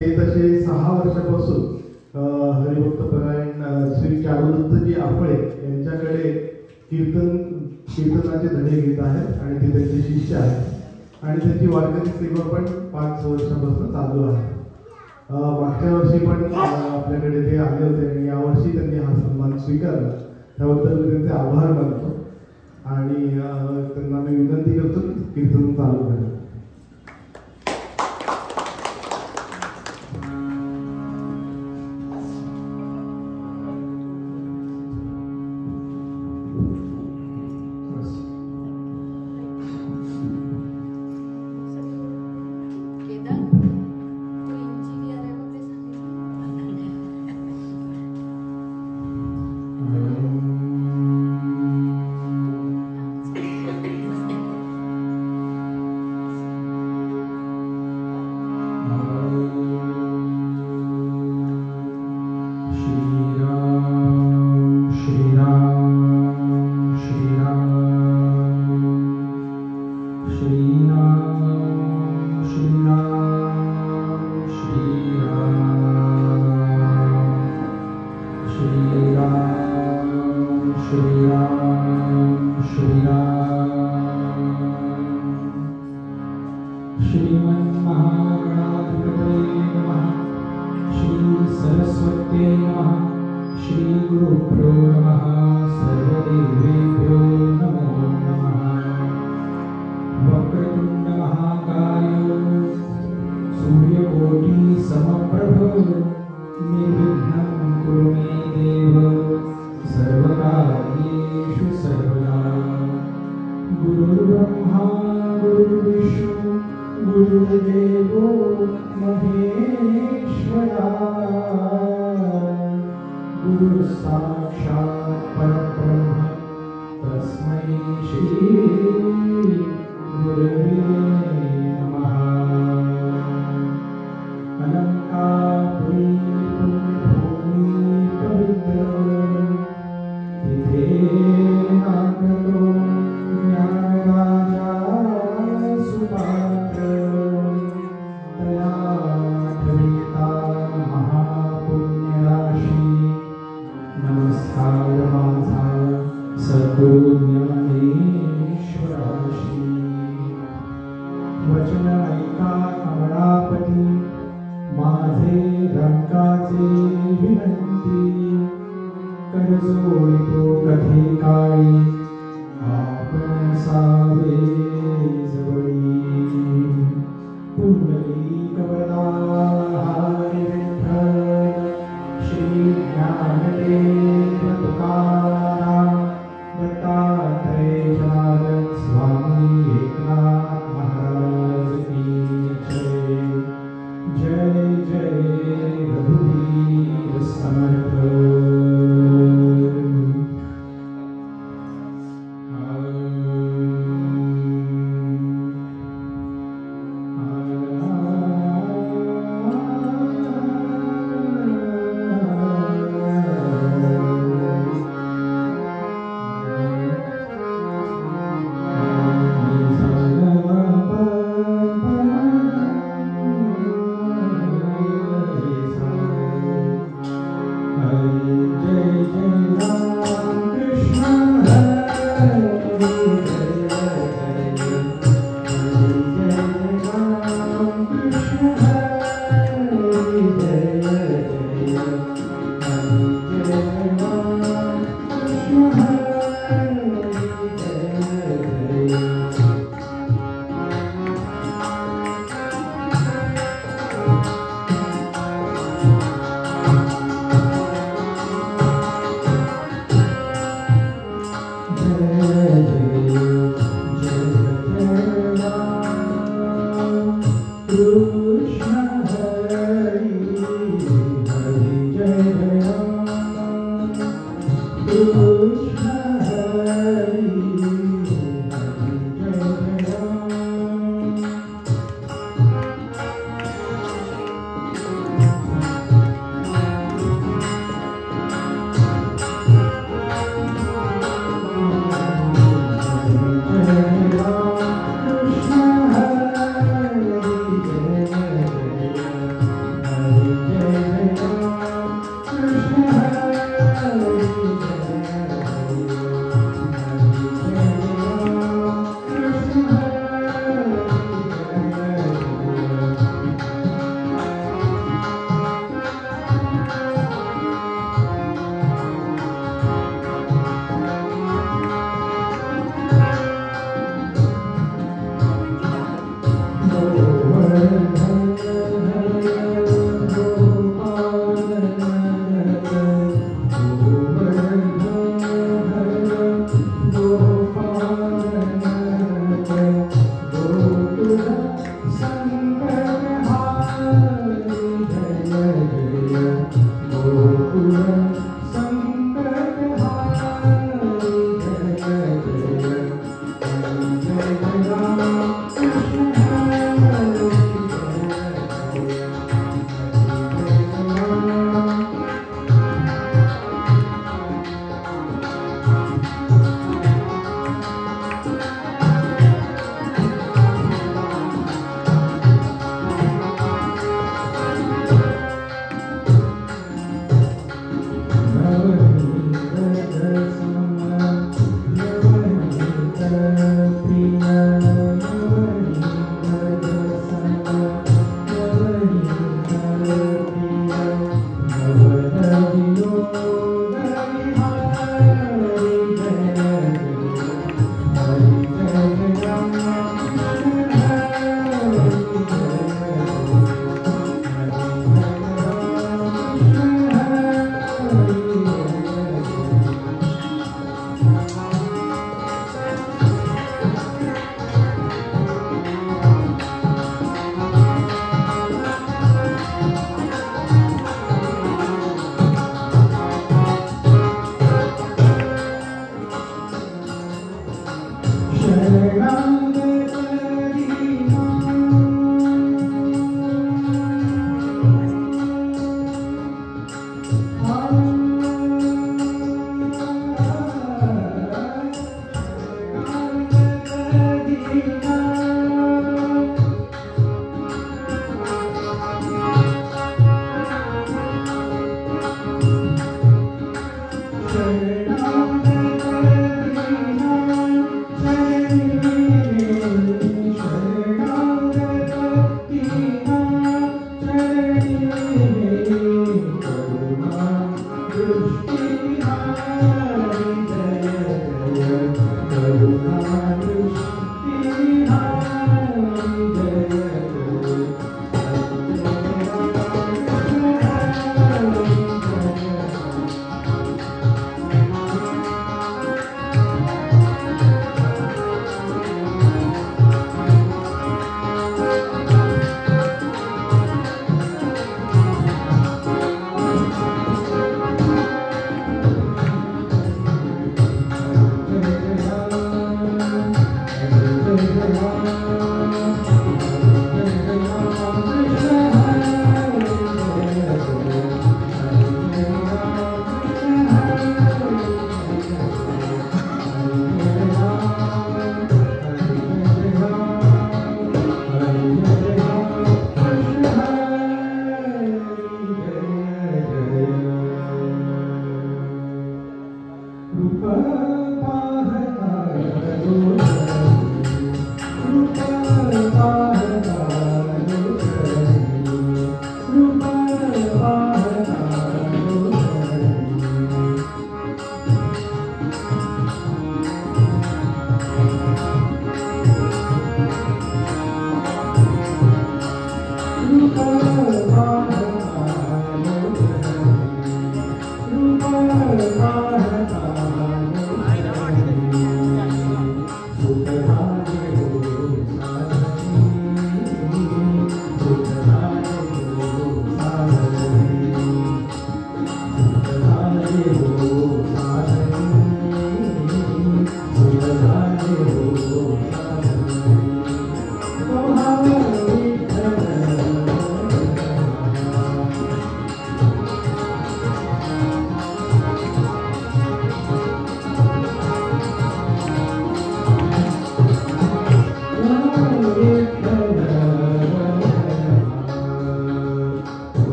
तसे 6 वर्षापासून हरिभक्तपरायण श्री चारुदत्तजी आपळे यांच्याकडे कीर्तनाचे धडे घेत आहेत आणि ते त्यांचे शिष्य आहेत आणि त्यांची वारकरी सेवा पण 5 वर्षापासून चालू आहे. मागच्या वर्षी पण आपल्याकडे ते आले होते आणि यावर्षी त्यांनी हा सन्मान स्वीकारला. त्याबद्दल मी त्यांचे आभार मानतो आणि त्यांना मी विनंती करतो की कीर्तन चालू करा. Krishna Hari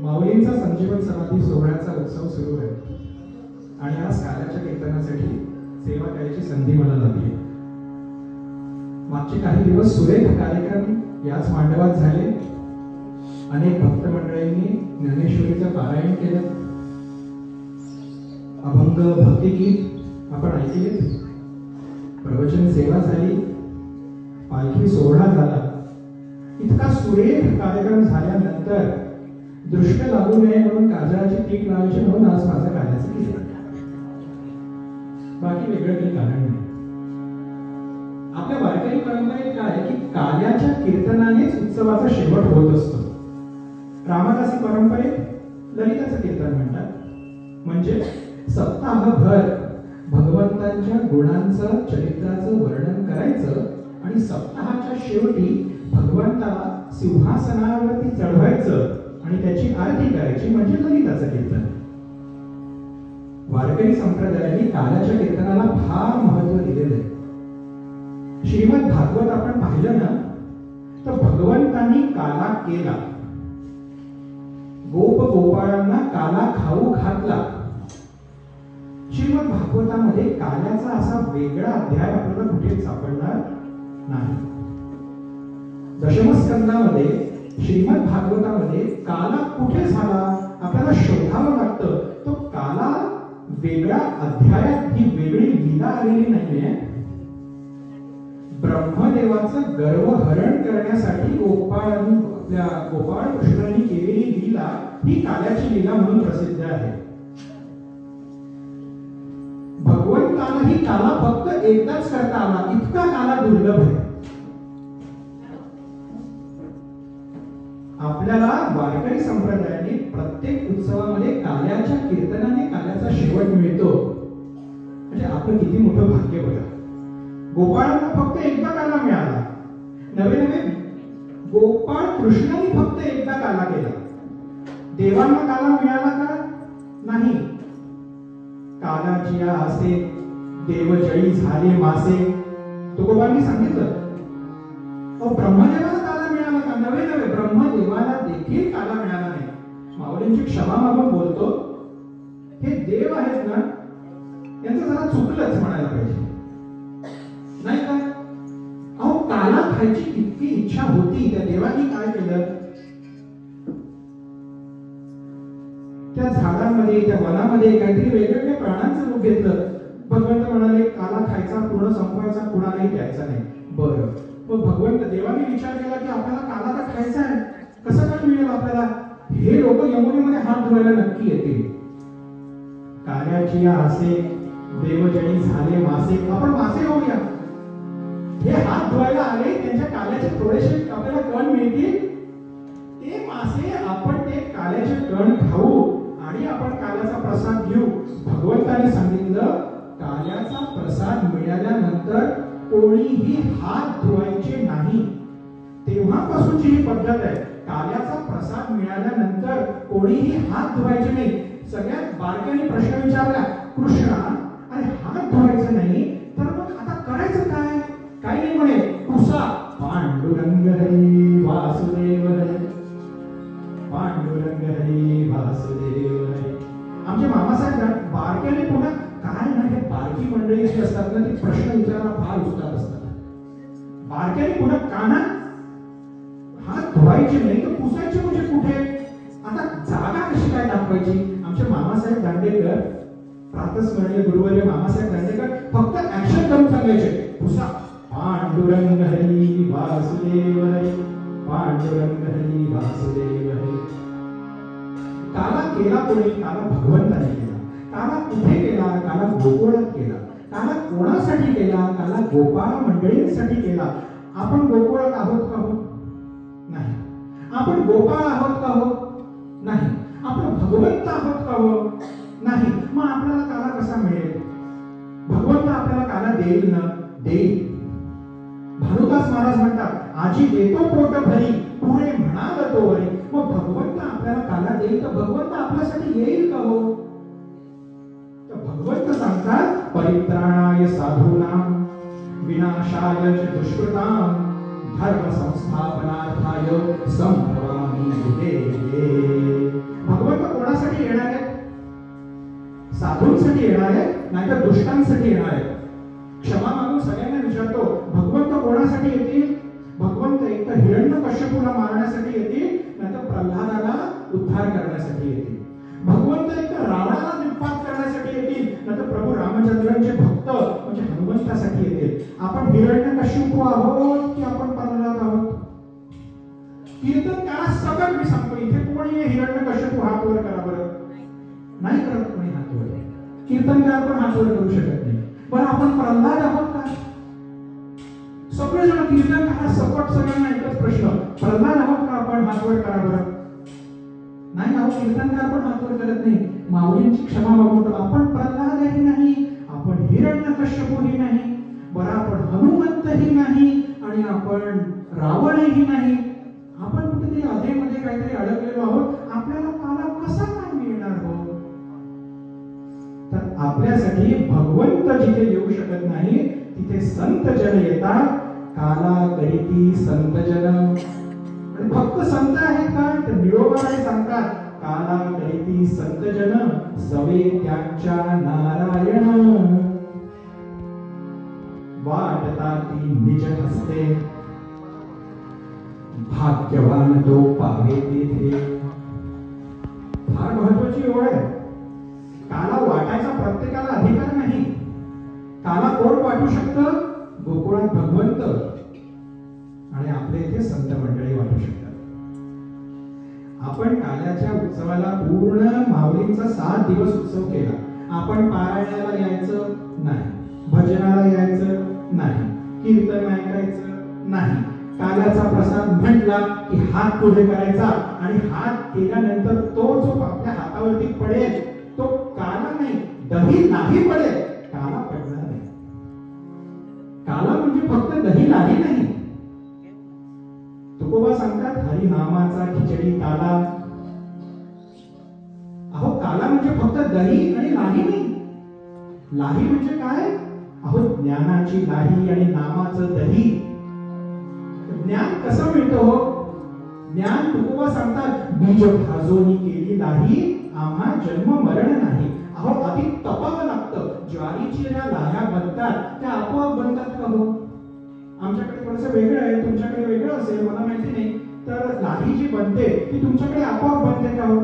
माऊलींचा संजीवन समाधी सोहळ्याचा उत्सव सुरू आहे आणि आज काल्याच्या कीर्तनासाठी सेवा करायची संधी मला लाभली. मागचे काही दिवस सुरेख कार्यक्रम याच मांडवात झाले. अनेक भक्त मंडळींनी ज्ञानेश्वरीचं पारायण केलं. अभंग भक्तिगीत आपण ऐकले. प्रवचन सेवा झाली. पालखी सोहळा झाला. इतका सुरेख कार्यक्रम झाल्यानंतर दृष्ट लागू नये म्हणून काजळाची पीक लावायची म्हणून आज माझं कार्याचं केलं. बाकी वेगळं काही कारण नाही. आपल्या वारकरी परंपरेत काय की कार्याच्या कीर्तनानेच उत्सवाचा शेवट होत असतो. रामदासी परंपरेत ललिताचं कीर्तन म्हणतात. म्हणजे सप्ताहभर भगवंतांच्या गुणांचं चरित्राचं वर्णन करायचं आणि सप्ताहाच्या शेवटी भगवंताला सिंहासनावरती चढवायचं आणि त्याची आरती करायची म्हणजे ललिताचं कीर्तन. वारकरी संप्रदायाने काल्याच्या कीर्तनाला फार महत्व दिलेलं आहे. श्रीमद भागवत आपण पाहिलं ना तर भगवंतांनी काला केला, गोप गोपाळांना काला खाऊ घातला. श्रीमद भागवतामध्ये काल्याचा असा वेगळा अध्याय आपल्याला कुठेच सापडणार नाही. दशमस्कंदामध्ये श्रीमद भागवतामध्ये काला कुठे झाला आपल्याला शोधावं लागतं. तो काला वेगळ्या अध्यायात ही वेगळी लीला आलेली नाहीये. ब्रह्मदेवाचं गर्वहरण करण्यासाठी आपल्या गोपाळ कृष्णांनी केलेली लीला ही काल्याची लीला म्हणून प्रसिद्ध आहे. भगवंतालाही काला फक्त एकदाच करता आला, इतका काला दुर्लभ आहे. आपल्याला वारकरी संप्रदायाने प्रत्येक उत्सवामध्ये काल्याच्या कीर्तनाने काल्याचा शेवट मिळतो. म्हणजे आपलं किती मोठं भाग्य बघा. गोपाळांना फक्त एकदा काला मिळाला. नवे नवे गोपाळ कृष्णाने फक्त एकदा काला केला. देवांना काला मिळाला का नाही. कालाची आसे देवजळी झाले मासे, तुकोबांनी सांगितलं. ब्रह्मदेवाला काला मिळाला का. नवे नवे ब्रह्मदेवाला देखील काला मिळाला नाही. माऊलींची क्षमा मागून बोलतो, हे देव आहेत ना, यांचं जरा चुकलंच म्हणायला पाहिजे नाही का. अहो काला खायची इतकी इच्छा होती, त्या देवानी काय केलं, त्या झाडांमध्ये त्या वनामध्ये काहीतरी वेगवेगळ्या प्राण्यांचं रूप घेतलं. भगवंत म्हणाले काला खायचा, पूर्ण संपवायचा, कुणालाही द्यायचा नाही. बरं, मग भगवंत देवाने विचार केला की आपल्याला काला तर खायचा आहे, कसं काय मिळेल आपल्याला. हे लोक यमुनेमध्ये हात धुवायला नक्की येतील. काल्याची आसे देवजणी झाले मासे, आपण मासे होऊया. हे हात धुवायला आले, त्यांच्या काल्याचे थोडेसे आपल्याला कण मिळतील. ते मासे आपण ते काल्याचे कण खाऊ आणि आपण काल्याचा प्रसाद घेऊ. भगवंताने सांगितलं काल्याचा प्रसाद मिळाल्यानंतर कोणीही हात धुवायचे नाही. तेव्हापासूनची ही पद्धत आहे. काल्याचा प्रसाद मिळाल्यानंतर कोणीही हात धुवायचे नाही. सगळ्यात बारक्याने प्रश्न विचारला, कृष्णा अरे हात धुवायचं नाही तर मग आता करायचं काय. काही नाही म्हणे, तुसा पांडुरंग हरी वासुदेव हरी, पांडुरंग हरी वासुदेव हरी. आमचे मामासाहेब बारक्याने पुन्हा काय ना, हे बारकी मंडळी जी असतात ना, ती प्रश्न विचारायला फार उस्ताद असतात. बारक्याने पुन्हा काना हात धुवायचे नाही तर पुसायचे म्हणजे कुठे. आता जागा कशी काय दाखवायची. आमचे मामासाहेब दांडेकर, प्रातस्मरणीय गुरुवर्य मामासाहेब दांडेकर फक्त ऍक्शन करून सांगायचे, पुसा पांडुरंग हरी वासुदेव हरी, पांडुरंग हरी वासुदेव हरी. काला केला कोणी, काला भगवंताने केला. काला कुठे केला, काला गोकुळात केला. काला कोणासाठी केला, काला गोपाळ मंडळींसाठी केला. आपण गोकुळात आहोत का हो नाही. आपण गोपाळ आहोत का हो नाही. आपण भगवंत आहोत का हो नाही. मग आपल्याला काला कसा मिळेल. भगवंत आपल्याला काला देईल ना, देईल. भानुदास महाराज म्हणतात, आजी देतो पोट भरी पुढे म्हणाल तो वरी. मग भगवंत आपल्याला काला देईल तर भगवंत आपल्यासाठी येईल का हो. तर भगवंत सांगतात, परित्राणाय साधूनां विनाशाय च दुष्कृतां धर्म संस्थापनार्थाय संभवामि युगे. भगवंत कोणासाठी येणार आहेत. साधूंसाठी येणार आहेत, नाहीतर दुष्टांसाठी येणार आहेत. क्षमा मागून सगळ्यांना विचारतो, भगवंत कोणासाठी येतील. भगवंत एक तर हिरण्यकश्यपूला मारण्यासाठी येतील, नाहीतर प्रल्हादाला उद्धार करण्यासाठी येतील. भगवंत एक तर रावणाला निपात करण्यासाठी येतील, नाहीतर प्रभू रामचंद्रांचे भक्त म्हणजे हनुमंतासाठी येतील. आपण हिरण्यकश्यपू आहोत की आपण प्रल्हाद आहोत. कीर्तनकारा सकट मी सांगतो, इथे कोणी हिरण्यकश्यपू हात वर करा बरं. नाही करत कोणी हात वर. कीर्तनकार पण हात वर करू शकत नाही. बरं आपण प्रल्हाद आहोत का. सगळेजण कीर्तनकार सकट, सगळ्यांना एकच प्रश्न, प्रल्हाद आहोत का आपण. हात वर करा बरं. नाही आहोत. कीर्तनकार पण हात वर करत नाही. माऊलींची क्षमा मागवतो, आपण प्रल्हादही नाही, आपण हिरण्यकश्यपूही नाही, बरं आपण हनुमंतही नाही आणि आपण रावणही नाही. आपण कुठेतरी अधेमध्ये काहीतरी अडकलेलो आहोत. आपल्याला काला कसा काय मिळणार हो. तर आपल्यासाठी भगवंत जिथे येऊ शकत नाही तिथे संत जन येतात. काला करीती संत जन. आणि फक्त संत आहेत का तर निळोबाराय सांगतात काला करीती संत जन सवे त्यांच्या नारायण. वाटता ती निज हस्ते भाग्यवान तो पावे तेथे. फार महत्वाची ओळ आहे. काला वाटायचा प्रत्येकाला अधिकार नाही. काला कोण वाटू शकतं? गोकुळात भगवंत आणि आपल्या इथे संत मंडळी वाटू शकतात. आपण काल्याच्या उत्सवाला पूर्ण माऊलींचा 7 दिवस उत्सव केला. आपण पारायणाला यायचं नाही, भजनाला यायचं नाही, कीर्तन ऐकायचं नाही. काल्याचा प्रसाद म्हटला की हात पुढे करायचा आणि हात केल्यानंतर तो जो आपल्या हातावरती पडेल तो काला नाही, दही नाही पडेल, काला पडणार नाही. काला म्हणजे फक्त दही नाही नाही. तुकोबा सांगतात हरिनामाचा खिचडी काला. अहो काला म्हणजे फक्त दही आणि लाही नाही. लाही म्हणजे काय? अहो ज्ञानाची लाही आणि नामाचं दही. ज्ञान कसं मिळतं हो? ज्ञान तुकोबा सांगतात बीज भाजोनी केली लाही आम्हा जन्म मरण नाही. अहो आधी तपावं लागतं. ज्वारीची ज्या लाह्या बनतात त्या आपोआप बनतात का हो? आमच्याकडे थोडंसं वेगळं आहे, तुमच्याकडे वेगळं असेल, मला माहिती नाही. तर लाही जी बनते ती तुमच्याकडे आपोआप बनते का हो?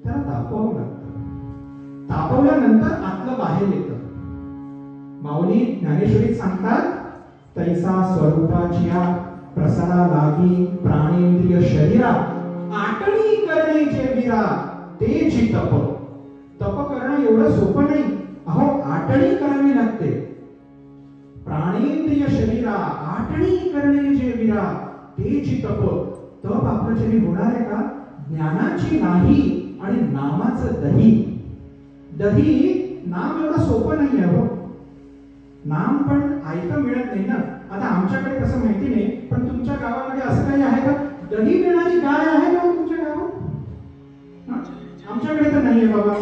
त्याला तापवावं लागतं. तापवल्यानंतर आतलं बाहेर येतं. माऊली ज्ञानेश्वरीत सांगतात तैसा स्वरूपाच्या प्रसारा लागी प्राणेंद्रिय शरीरा आटणी करणे जे वीरा ते जी तप. तप करणं एवढं सोपं नाही. अहो आटणी करावी लागते. प्राणेंद्रिय शरीरा आटणी करणे जे वीरा ते जी तप. तप आपलं जरी होणार आहे का? ज्ञानाची नाही आणि नामाचं दही. दही नाम एवढं सोपं नाही आहे हो. नाम पण ऐकं मिळत नाही ना. आता आमच्याकडे कसं माहिती नाही, पण तुमच्या गावामध्ये असं काही आहे का? दही देणारी गाय आहे का तुमच्या गावात? आमच्याकडे तर नाहीये बाबा.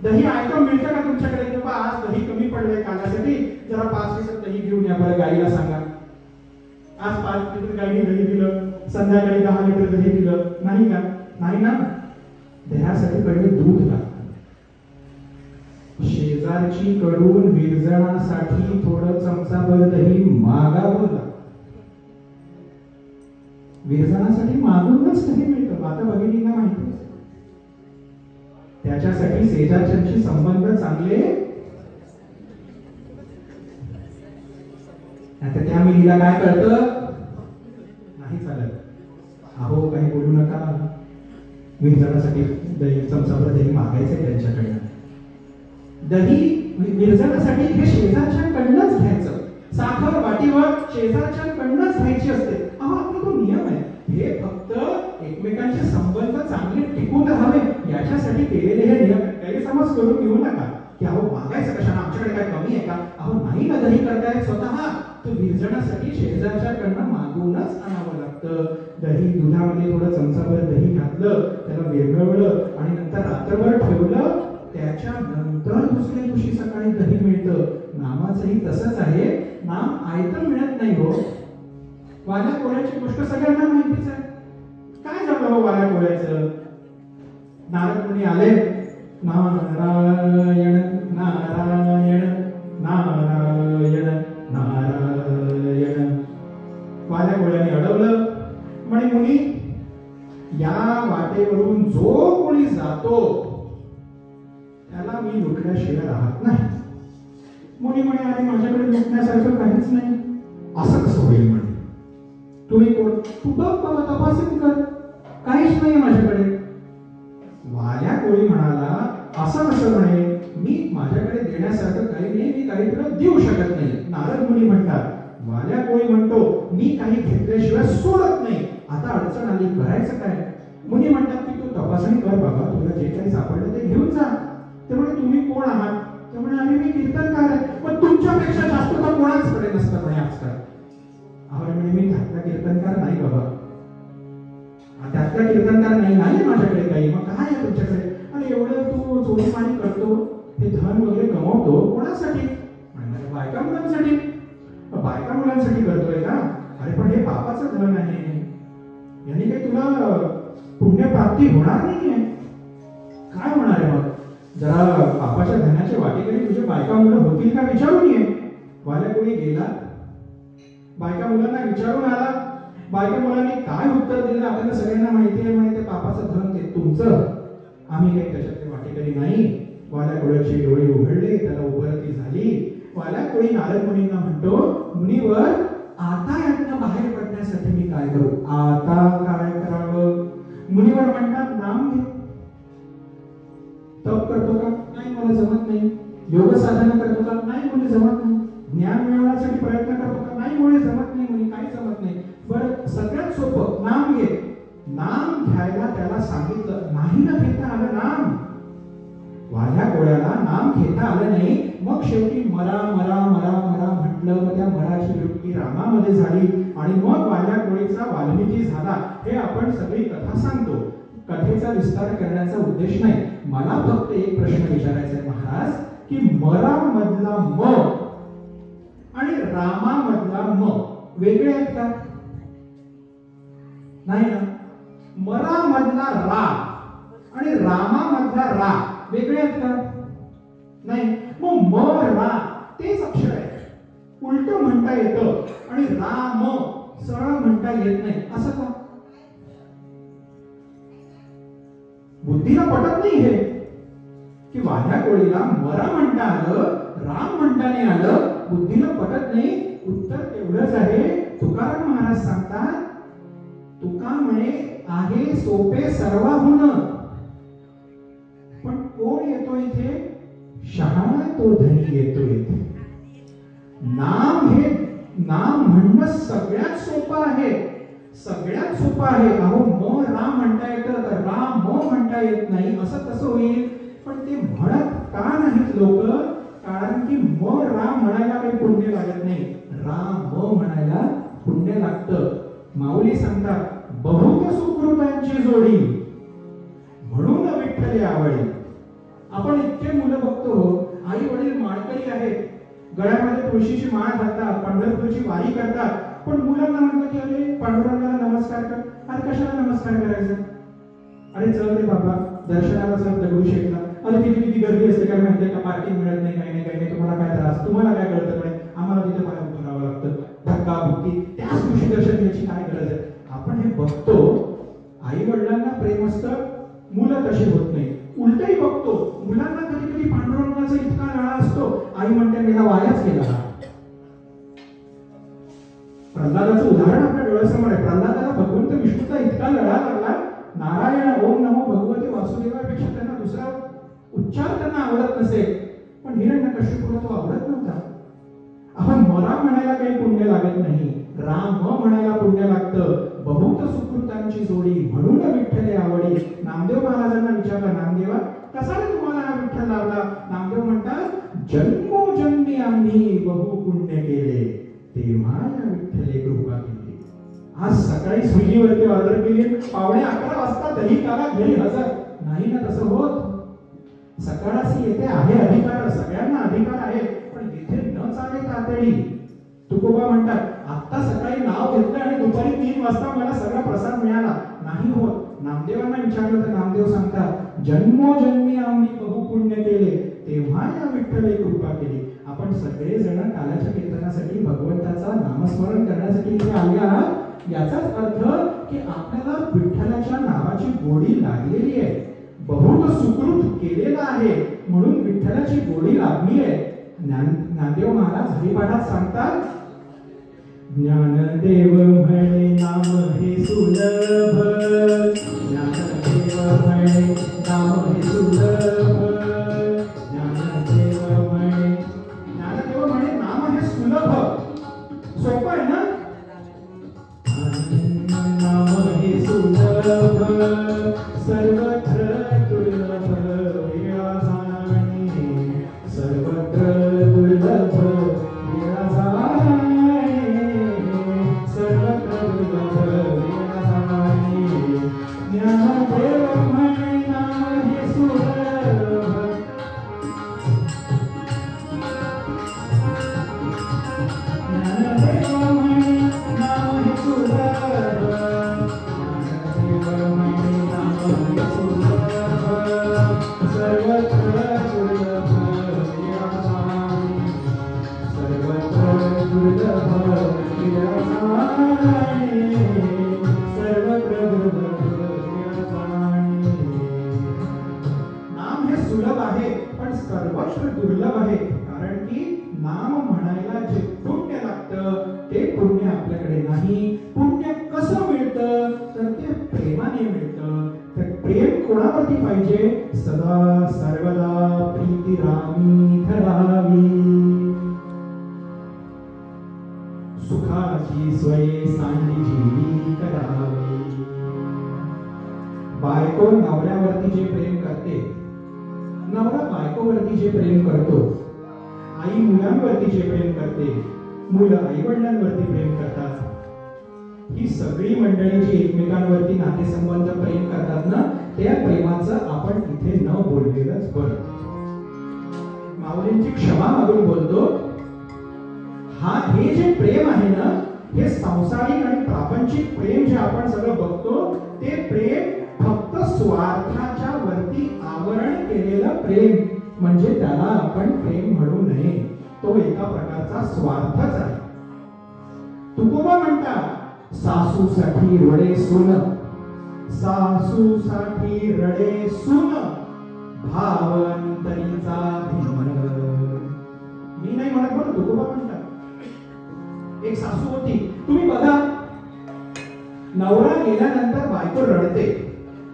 दही ऐकं मिळतं का तुमच्याकडे? बाबा आज दही कमी पडलंय काल्यासाठी, जरा 5 लिटर दही घेऊन या बरं. गाईला सांगा आज 5 लिटर गाईने दही दिलं, संध्याकाळी 10 लिटर दही दिलं. नाही का? नाही ना. दह्यासाठी पहिले दूध लागतं. शेजारची कडून विरजणासाठी थोडं चमचाभर दही मागावं लागतं. विरजणासाठी मागूनच दही मिळतं. आता भगिनींना माहिती. त्याच्यासाठी शेजारच्यांशी संबंध चांगले. आता त्या मुलीला काय कळतं? नाही चालत. अहो काही बोलू नका. विरजणासाठी दही चमचाभर दही मागायचंय त्यांच्याकडे. दही विरजणासाठी हे शेजारच्यांकडनंच घ्यायचं. साखर वाटीवर शेजारच्यांकडनंच घ्यायची असते. अहो आपला तो नियम आहे. हे फक्त एकमेकांचे संबंध चांगले टिकून राहावे याच्यासाठी केलेले हे नियम. गैरसमज करून घेऊ नका की अहो मागायचं कशाला, आमच्याकडे काय कमी आहे का? अहो नाही ना दही करतायत स्वतः. तो विरजणासाठी शेजारच्याकडनं मागूनच आणावं लागतं. दही दुधामध्ये थोडं चमचाभर दही घातलं, त्याला विरघळवलं आणि नंतर रात्रभर ठेवलं. त्याच्यानंतर दुसऱ्या दिवशी सकाळी दही मिळतं. नामाचंही तसंच आहे. नाम आयतं मिळत नाही हो. वाल्या कोळ्याची गोष्ट सगळ्यांना माहितीच आहे. काय झालं हो वाल्या कोळ्याचं? नारद मुनी आले. नारायण नारायण नारायण नारायण. वाल्या कोळ्याने अडवलं. म्हणे मुनी या वाटेवरून जो कोणी जातो त्याला मी लुटल्याशिवाय राहत नाही. मुनी म्हणे अरे माझ्याकडे लुटण्यासारखं काहीच नाही. असं कसं होईल म्हणे? तुम्ही कोण? तू बघ बाबा तपासून कर. काहीच नाही माझ्याकडे. वाल्या कोळी म्हणाला असं कसं म्हणे? मी माझ्याकडे देण्यासारखं काही नाही, मी काही तुला देऊ शकत नाही. नारद मुनी म्हणतात वाल्या कोळी म्हणतो मी काही घेतल्याशिवाय सोडत नाही. आता अडचण आली, करायचं काय? मुनी म्हणतात की तू तपासणी कर बाबा, तुला जे काही सापडलं ते घेऊन जा. ते म्हणे तुम्ही कोण आहात? ते म्हणे अरे मी कीर्तनकार आहे. पण तुमच्यापेक्षा जास्त तर कोणाचकडे नसतं म्हणे आजकाल. अरे म्हणे मी त्यातला कीर्तनकार नाही बाबा. त्यातला कीर्तनकार नाही नाही माझ्याकडे काही. मग काय आहे तुमच्याकडे? अरे एवढं तू चोरीमारी करतो, हे धन वगैरे कमवतो कोणासाठी? म्हणजे बायका मुलांसाठी. बायका मुलांसाठी मुलांसाठी करतोय का? अरे पण हे पापाचं धन आहे, यांनी काही तुला पुण्यप्राप्ती होणार नाहीये. काय होणार आहे मग? जरा पापाच्या धनाचे वाटेकरी तुझे बायका मुलं होतील का विचारून ये. वाल्या कोणी गेला, बायका मुलांना विचारून आला. बायका मुलांनी काय उत्तर दिलं आपल्याला सगळ्यांना माहिती आहे. पापाचं धन ते तुमचं, आम्ही काही त्याच्यातले वाटेकरी नाही. वाल्या कोळ्याचे डोळे उघडले, त्याला उपरती झाली. वाल्या कोळी नारद मुनींना म्हणतो, मुनीवर आता यातनं बाहेर पडण्यासाठी मी काय करू? आता काय करावं? मुनीवर म्हणतात, नाम घे. तप करतो का? नाही, मला जमत नाही. योग साधना करतो का? नाही, मुली जमत नाही. ज्ञान मिळवण्यासाठी प्रयत्न करतो का? नाही, मुली जमत नाही. मुली काही जमत नाही. बरं, सगळ्यात सोपं नाम घे. नाम घ्यायला त्याला सांगितलं, नाही ना घेता आलं नाम. वाल्या कोळ्याला नाम घेता आलं नाही. मग शेवटी मरा मरा मरा मरा म्हटलं. मग त्या मराची वृत्ती रामामध्ये झाली आणि मग वाल्या कोळीचा वाल्मिकी झाला. हे आपण सगळी कथा सांगतो. कथेचा विस्तार करण्याचा उद्देश नाही. मला फक्त एक प्रश्न विचारायचा आहे महाराज, की मरा मधला म आणि रामा मधला म वेगळे आहेत का? नाही ना. मरा मधला रा आणि रामा मधला रा वेगळे आहेत का? नाही. मग म रा तेच अक्षर आहे, उलट म्हणता येतं आणि राम सरळ म्हणता येत नाही, असं का? बुद्धीला पटत नाही हे, की वाल्या कोळीला मरा म्हणता आलं, राम म्हणता नाही आलं. बुद्धीला पटत नाही. उत्तर तेवढंच आहे. तुकाराम महाराज सांगतात, तुका म्हणे आहे सोपे सर्वाहून, पण कोण येतो इथे? शहाणा तो धनी येतो इथे. नाम हे नाम म्हणणं सगळ्यात सोपं आहे, सगळ्यात सोपं आहे. अहो म राम म्हणता येतं तर राम म म्हणता येत नाही, असं कसं होईल? पण ते म्हणत का नाहीत लोक? कारण की म राम म्हणायला काही पुण्य लागत नाही, राम म म्हणायला पुण्य लागतं. माऊली सांगतात, बहुत सुकृतांची जोडी म्हणून विठ्ठले आवडी. आपण इतके मुलं बघतो, आई वडील माळकरी आहेत, गळ्यामध्ये तुळशीची माळ घालतात, पंढरपूरची वारी करतात, पण मुलांना म्हणतात की अरे पांडुरंगाला नमस्कार कर. अरे कशाला नमस्कार करायचं? अरे चल रे बाबा दर्शनाला चल दगडूशेठला. अरे किती गर्दी असते काय माहितीये का? पार्किंग मिळत नाही, काही नाही काही नाही. तुम्हाला काय त्रास? तुम्हाला काय कळतं? काय आम्हाला तिथे पाय उभं राहावं लागतं, धक्का बुक्की. त्याच दिवशी दर्शन घ्यायची काय गरज आहे? आपण हे बघतो, आई वडिलांना प्रेम असतं, मुलं तशी होत नाही. उलटही बघतो, मुलांना कधी कधी पांडुरंगाचा इतका लळा असतो, आई म्हणते मेला वायाच गेला. प्रल्हादाचं उदाहरण आपल्या डोळ्यासमोर आहे. प्रल्हादाला भगवंत विष्णूचा इतका लळा लागला, नारायण ओम नमो भगवते वासुदेवापेक्षा त्यांना दुसरा उच्चार त्यांना आवडत नसेल, पण हिरण्यकश्यपूला तो आवडत नव्हता. आपण मरा म्हणायला काही पुण्य लागत नाही, राम म्हणायला पुण्य लागतं. बहुत सुकृतांची जोडी म्हणून विठ्ठले आवडी. नामदेव महाराजांना विचारला, नामदेवा कसा रे तुम्हाला हा विठ्ठल लावला? नामदेव म्हणतात, जन्मोजन्मी आम्ही बहु पुण्य केले, तेव्हा या विठ्ठले कृपा केली. आज सकाळी स्विगीवरती ऑर्डर केली, 11:15 वाजता दही काला घरी हजर. नाही ना तसं होत. सकाळची येते आहे अधिकार, सगळ्यांना अधिकार आहे, पण इथे न चाले तातडी. तुकोबा म्हणतात, आता सकाळी नाव घेतलं आणि दुपारी 3 वाजता मला सगळा प्रसाद मिळाला. नाही होत. नामदेवांना विचारलं तर नामदेव सांगतात, जन्मोजन्मी आम्ही बहु पुण्य केले, तेव्हा या विठ्ठले कृपा केली. आपण सगळेजण कालाच्या कीर्तनासाठी भगवंताचा नामस्मरण करण्यासाठी इथे आले आहात. याचाच अर्थ की आपल्याला विठ्ठलाच्या नावाची गोडी लागलेली आहे, बहुत सुकृत केलेला आहे, म्हणून विठ्ठलाची गोडी लागली आहे. ज्ञानदेव महाराज हरिपाठात सांगतात, ज्ञानदेव म्हणे नाम हे सुलभ, ज्ञानदेव म्हणे नाम हे सुलभ, ज्ञानदेव म्हणे नाम हे सुलभ. सोपं आहे ना? नाम हे सुलभ सर्वत्र दुर्लभ, वेळा जाणे सर्वत्र दुर्लभ, वेळा जाणे सर्वत्र दुर्लभ, वेळा जाणे. ज्ञानदेव म्हणे नाम हे सुलभ, ज्ञानदेव नाम हे सुलभ आहे पण सर्वत्र दुर्लभ आहे, कारण की नाम म्हणायला जे पुण्य लागतं ते पुण्य आपल्याकडे नाही. पुण्य कसं मिळतं तर ते प्रेमाने मिळतं. तर प्रेम कोणावरती पाहिजे? सदा सर्वदा प्रीती रामी धरावी, सुखाची स्वये सांडी जीवी करावी. बायको नवऱ्यावरती जे प्रेम करते, नवरा बायकोवरती जे प्रेम करतो, आई मुलांवरती जे प्रेम करते, मुलं आई वडिलांवरती प्रेम करतात, ही सगळी मंडळी जी एकमेकांवरती नातेसंबंध प्रेम करतात ना, त्या प्रेमाचं आपण इथे न बोललेलंच बरं. माऊलींची क्षमा मागून बोलतो, हे जे प्रेम आहे ना, हे सांसारिक आणि प्रापंचिक प्रेम जे आपण सगळं बघतो, ते प्रेम फक्त स्वार्थाच्या वरती आवरण केलेलं प्रेम, म्हणजे त्याला आपण प्रेम म्हणू नये. तो एका प्रकारचा स्वार्थच आहे. तुकोबा म्हणतात, सासूसाठी रडे सून, सासूसाठी रडे सून, भावंतरीचा भिन्न. मी नाही म्हणत बरं, तुकोबा म्हणतात. एक सासू होती, तुम्ही बघा, नवरा गेल्यानंतर बायको रडते.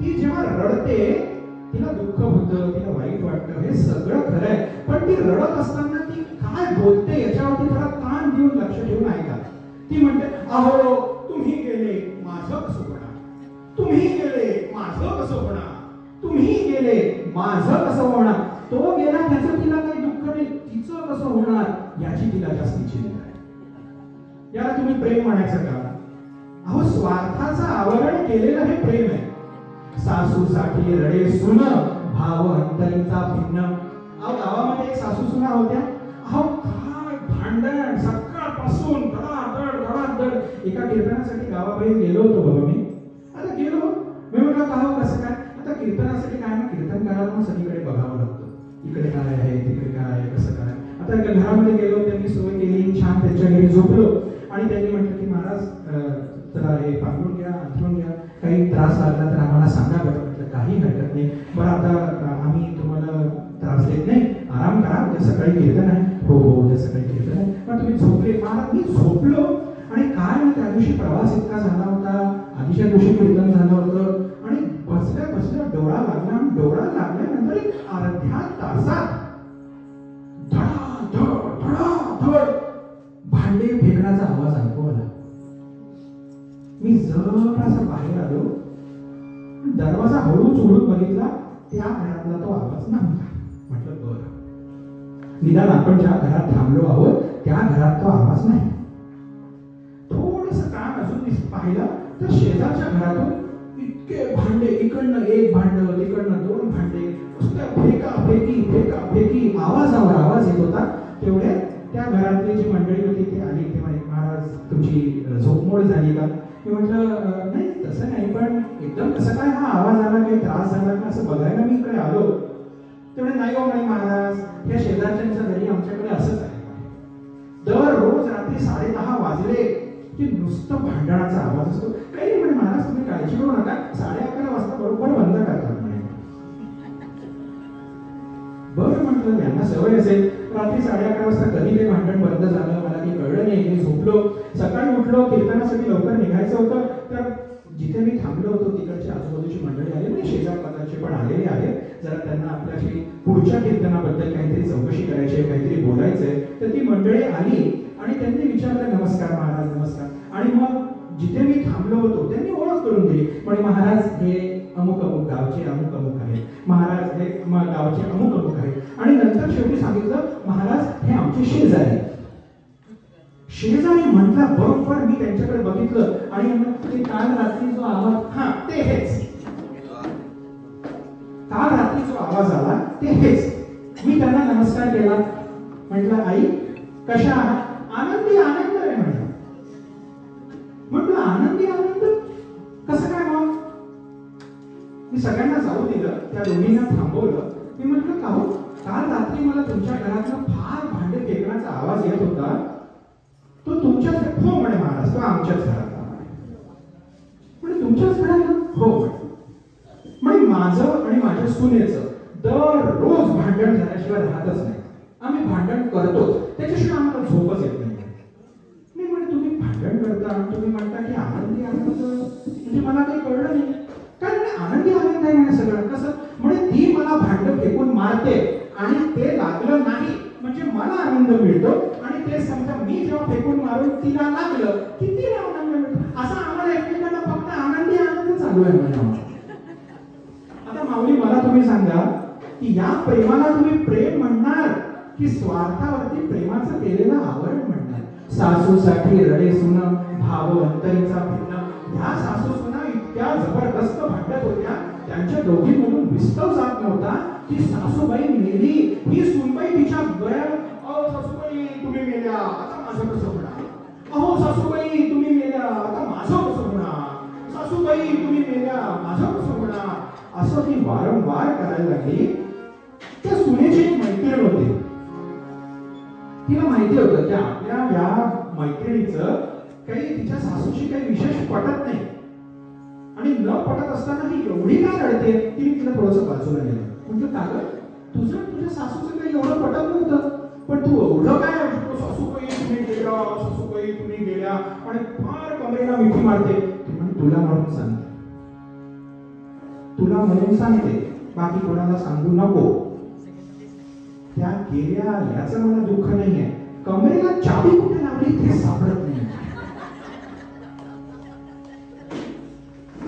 ती जेव्हा रडते तिला दुःख होतं, तिला वाईट वाटतं, हे सगळं खरं आहे. पण ती रडत असताना ती काय बोलते याच्यावरती थोडा कान देऊन लक्ष ठेवून ऐका. ती म्हणते, अहो तुम्ही गेले माझं कसं होणार, तुम्ही गेले माझं कसं होणार, तुम्ही गेले माझं कसं होणार. तो गेला त्याचं तिला काही दुःख नाही, तिचं कसं होणार याची तिला जास्ती चिंता आहे. याला तुम्ही प्रेम म्हणायचं का? अहो स्वार्थाचं आवरण केलेलं हे प्रेम आहे. सासूसाठी रडे सून, भाव अंतरीचा भिन्न. अहो गावामध्ये एक सासू सुना होत्या. अहो काय भांडण सकाळपासून धडाधड. एका कीर्तनासाठी गावाबाहेर गेलो होतो बाबा मी. आता गेलो, मी म्हटलं का हो कसं काय? आता कीर्तनासाठी काय ना, कीर्तनकारांना सगळीकडे बघावं लागतं, इकडे काय आहे तिकडे काय आहे कसं काय. आता एका घरामध्ये गेलो, त्यांनी सोय केली, छान त्यांच्या घरी झोपलो आणि त्यांनी म्हटलं की महाराज जरा हे पांघरून घ्या, अंथरून घ्या, काही त्रास लागला तर आम्हाला सांगा बरं. म्हटलं काही हरकत नाही, बरं आता आम्ही तुम्हाला त्रास देत नाही, आराम करा, उद्या सकाळी कीर्तन आहे. हो उद्या सकाळी कीर्तन आहे. पण तुम्ही झोपले? महाराज मी झोपलो. आणि काय ना, त्या दिवशी प्रवास इतका झाला होता, आधीच्या दिवशी कीर्तन झालं होतं आणि बसल्या डोळा लागला. डोळा लागल्यानंतर एक अर्ध्या तासात धडाधड भांडे फेकण्याचा आवाज ऐकू आला. मी जरासा बाहेर आलो, दरवाजा हळूच उघडून बघितला, त्या घरातला तो आवाज नव्हता. म्हटलं बरं, निदान आपण ज्या घरात थांबलो आहोत त्या घरात तो आवाज नाही. थोडस काम अजून पाहिलं तर शेजारच्या घरातून इतके भांडे, इकडनं एक भांड, तिकडनं दोन भांडे, फेकी आवाजावर आवाज येत होता. तेवढे त्या घरातली जी मंडळी होती ती आली. ते म्हणे, महाराज तुमची झोपमोड झाली का? मी म्हटलं नाही तसं नाही, पण एकदम कसं काय हा आवाज आला, काही त्रास झाला का असं बघायला मी इकडे आलो. तेवढे नाही हो म्हणे, महाराज या शेजारच्यांच्या घरी आमच्याकडे असंच आहे, दररोज रात्री 10:30 वाजले की नुसतं भांडणाचा आवाज असतो. काही नाही म्हणे, महाराज तुम्ही काळजी करू नका, 11:30 वाजता बरोबर बंद करतात म्हणे. बरं म्हटलं, यांना सवय असेल. रात्री 11:30 वाजता कधी ते भांडण बंद झालं मला काही कळलं नाही. मी झोपलो. सकाळी उठलो, कीर्तनासाठी लवकर निघायचं होतं. तर जिथे मी थांबलो होतो तिकडची आजूबाजूची मंडळी आली, म्हणजे शेजार पाजारचे पण आलेले आहेत. जरा त्यांना आपल्याशी पुढच्या कीर्तनाबद्दल काहीतरी चौकशी करायची आहे, काहीतरी बोलायचंय. तर ती मंडळी आली आणि त्यांनी विचारलं, नमस्कार महाराज नमस्कार. आणि मग जिथे मी थांबलो होतो त्यांनी ओळख करून दिली. म्हणजे महाराज हे अमुक अमुक गावचे अमुक अमुक आहे, महाराज हे गावचे अमुक अमुक आहे. आणि नंतर शेवटी सांगितलं, महाराज हे आमचे शेजारी. शेजारी म्हटला बरोबर मी त्यांच्याकडे बघितलं आणि ते काल रात्री जो आवाज, हा ते हेच, काल रात्री जो आवाज आला ते हेच. मी त्यांना नमस्कार केला. म्हटलं आई कशा आहात? आनंदी आनंद आहे म्हटलं. म्हटलं आनंदी आनंद कसं काय मग? मी सगळ्यांना जाऊ दिलं, त्या दोघींना थांबवलं. मी म्हटलं का हो, काल रात्री मला तुमच्या घरातला फार भांडे फेकण्याचा आवाज येत होता, तो तुमच्याच हो म्हणे महाराज, तो आमच्याच घरातला म्हणे तुमच्याच घरातला हो म्हणे माझं आणि माझ्या सुनेचं दररोज भांडण झाल्याशिवाय राहतच नाही, आम्ही भांडण करतो त्याच्याशिवाय आम्हाला झोपच येत नाही. मी म्हणे तुम्ही भांडण करता आणि तुम्ही म्हणता की आनंदी आनंद, म्हणजे मला काही कळलं नाही काय म्हणे आनंदी आनंद आहे म्हणे सगळं कसं म्हणे ती मला भांड फेकून मारते आणि ते लागलं नाही म्हणजे मला आनंद मिळतो आणि ते समजा मी जेव्हा फेकून मारून तिला लागलं की तिला आनंद मिळतो, असं आम्हाला एकमेकांना फक्त आनंदी आनंद चालू आहे म्हणे. आता माऊली मला तुम्ही सांगा की या प्रेमाला तुम्ही प्रेम म्हणणार की स्वार्थावरती प्रेमाचं केलेलं आवरण म्हणणार? सासूसाठी रडे सुन भाव अंतरीचा भिन्न, ह्या सासू सुना इतक्या जबरदस्त भांडत होत्या, त्यांच्या दोघींमधून विस्तव जात नव्हता की सासूबाई मेली, ही सुनबाई तिच्या गळ्यात अहो सासूबाई तुम्ही मेल्या आता माझं कसं होणार, अहो सासूबाई तुम्ही मेल्या आता माझं कसं होणार, सासूबाई तुम्ही मेल्या माझं कसं होणार, असं ती वारंवार करायला लागली. त्या सुनेची एक मैत्रीण होती, तिला माहिती होतं की आपल्या या मैत्रिणीचं काही तिच्या सासूशी काही विशेष पटत नाही आणि न पटत असताना ही एवढी काय रडते, तिने तिला थोडंसं बाजूला नेलं. म्हटलं का ग तुझं तुझ्या सासूचं काही एवढं पटत नव्हतं, पण तू एवढं काय सासूबाई तुम्ही गेल्या सासूबाई तुम्ही गेल्या आणि फार कमरेला मिठी मारते. ती म्हणे तुला म्हणून सांगते, तुला म्हणून सांगते, बाकी कोणाला सांगू नको. त्या गेल्या याचं मला दुःख नाहीये, कमरेला चाबी कुठे लावली ते सापडत नाही.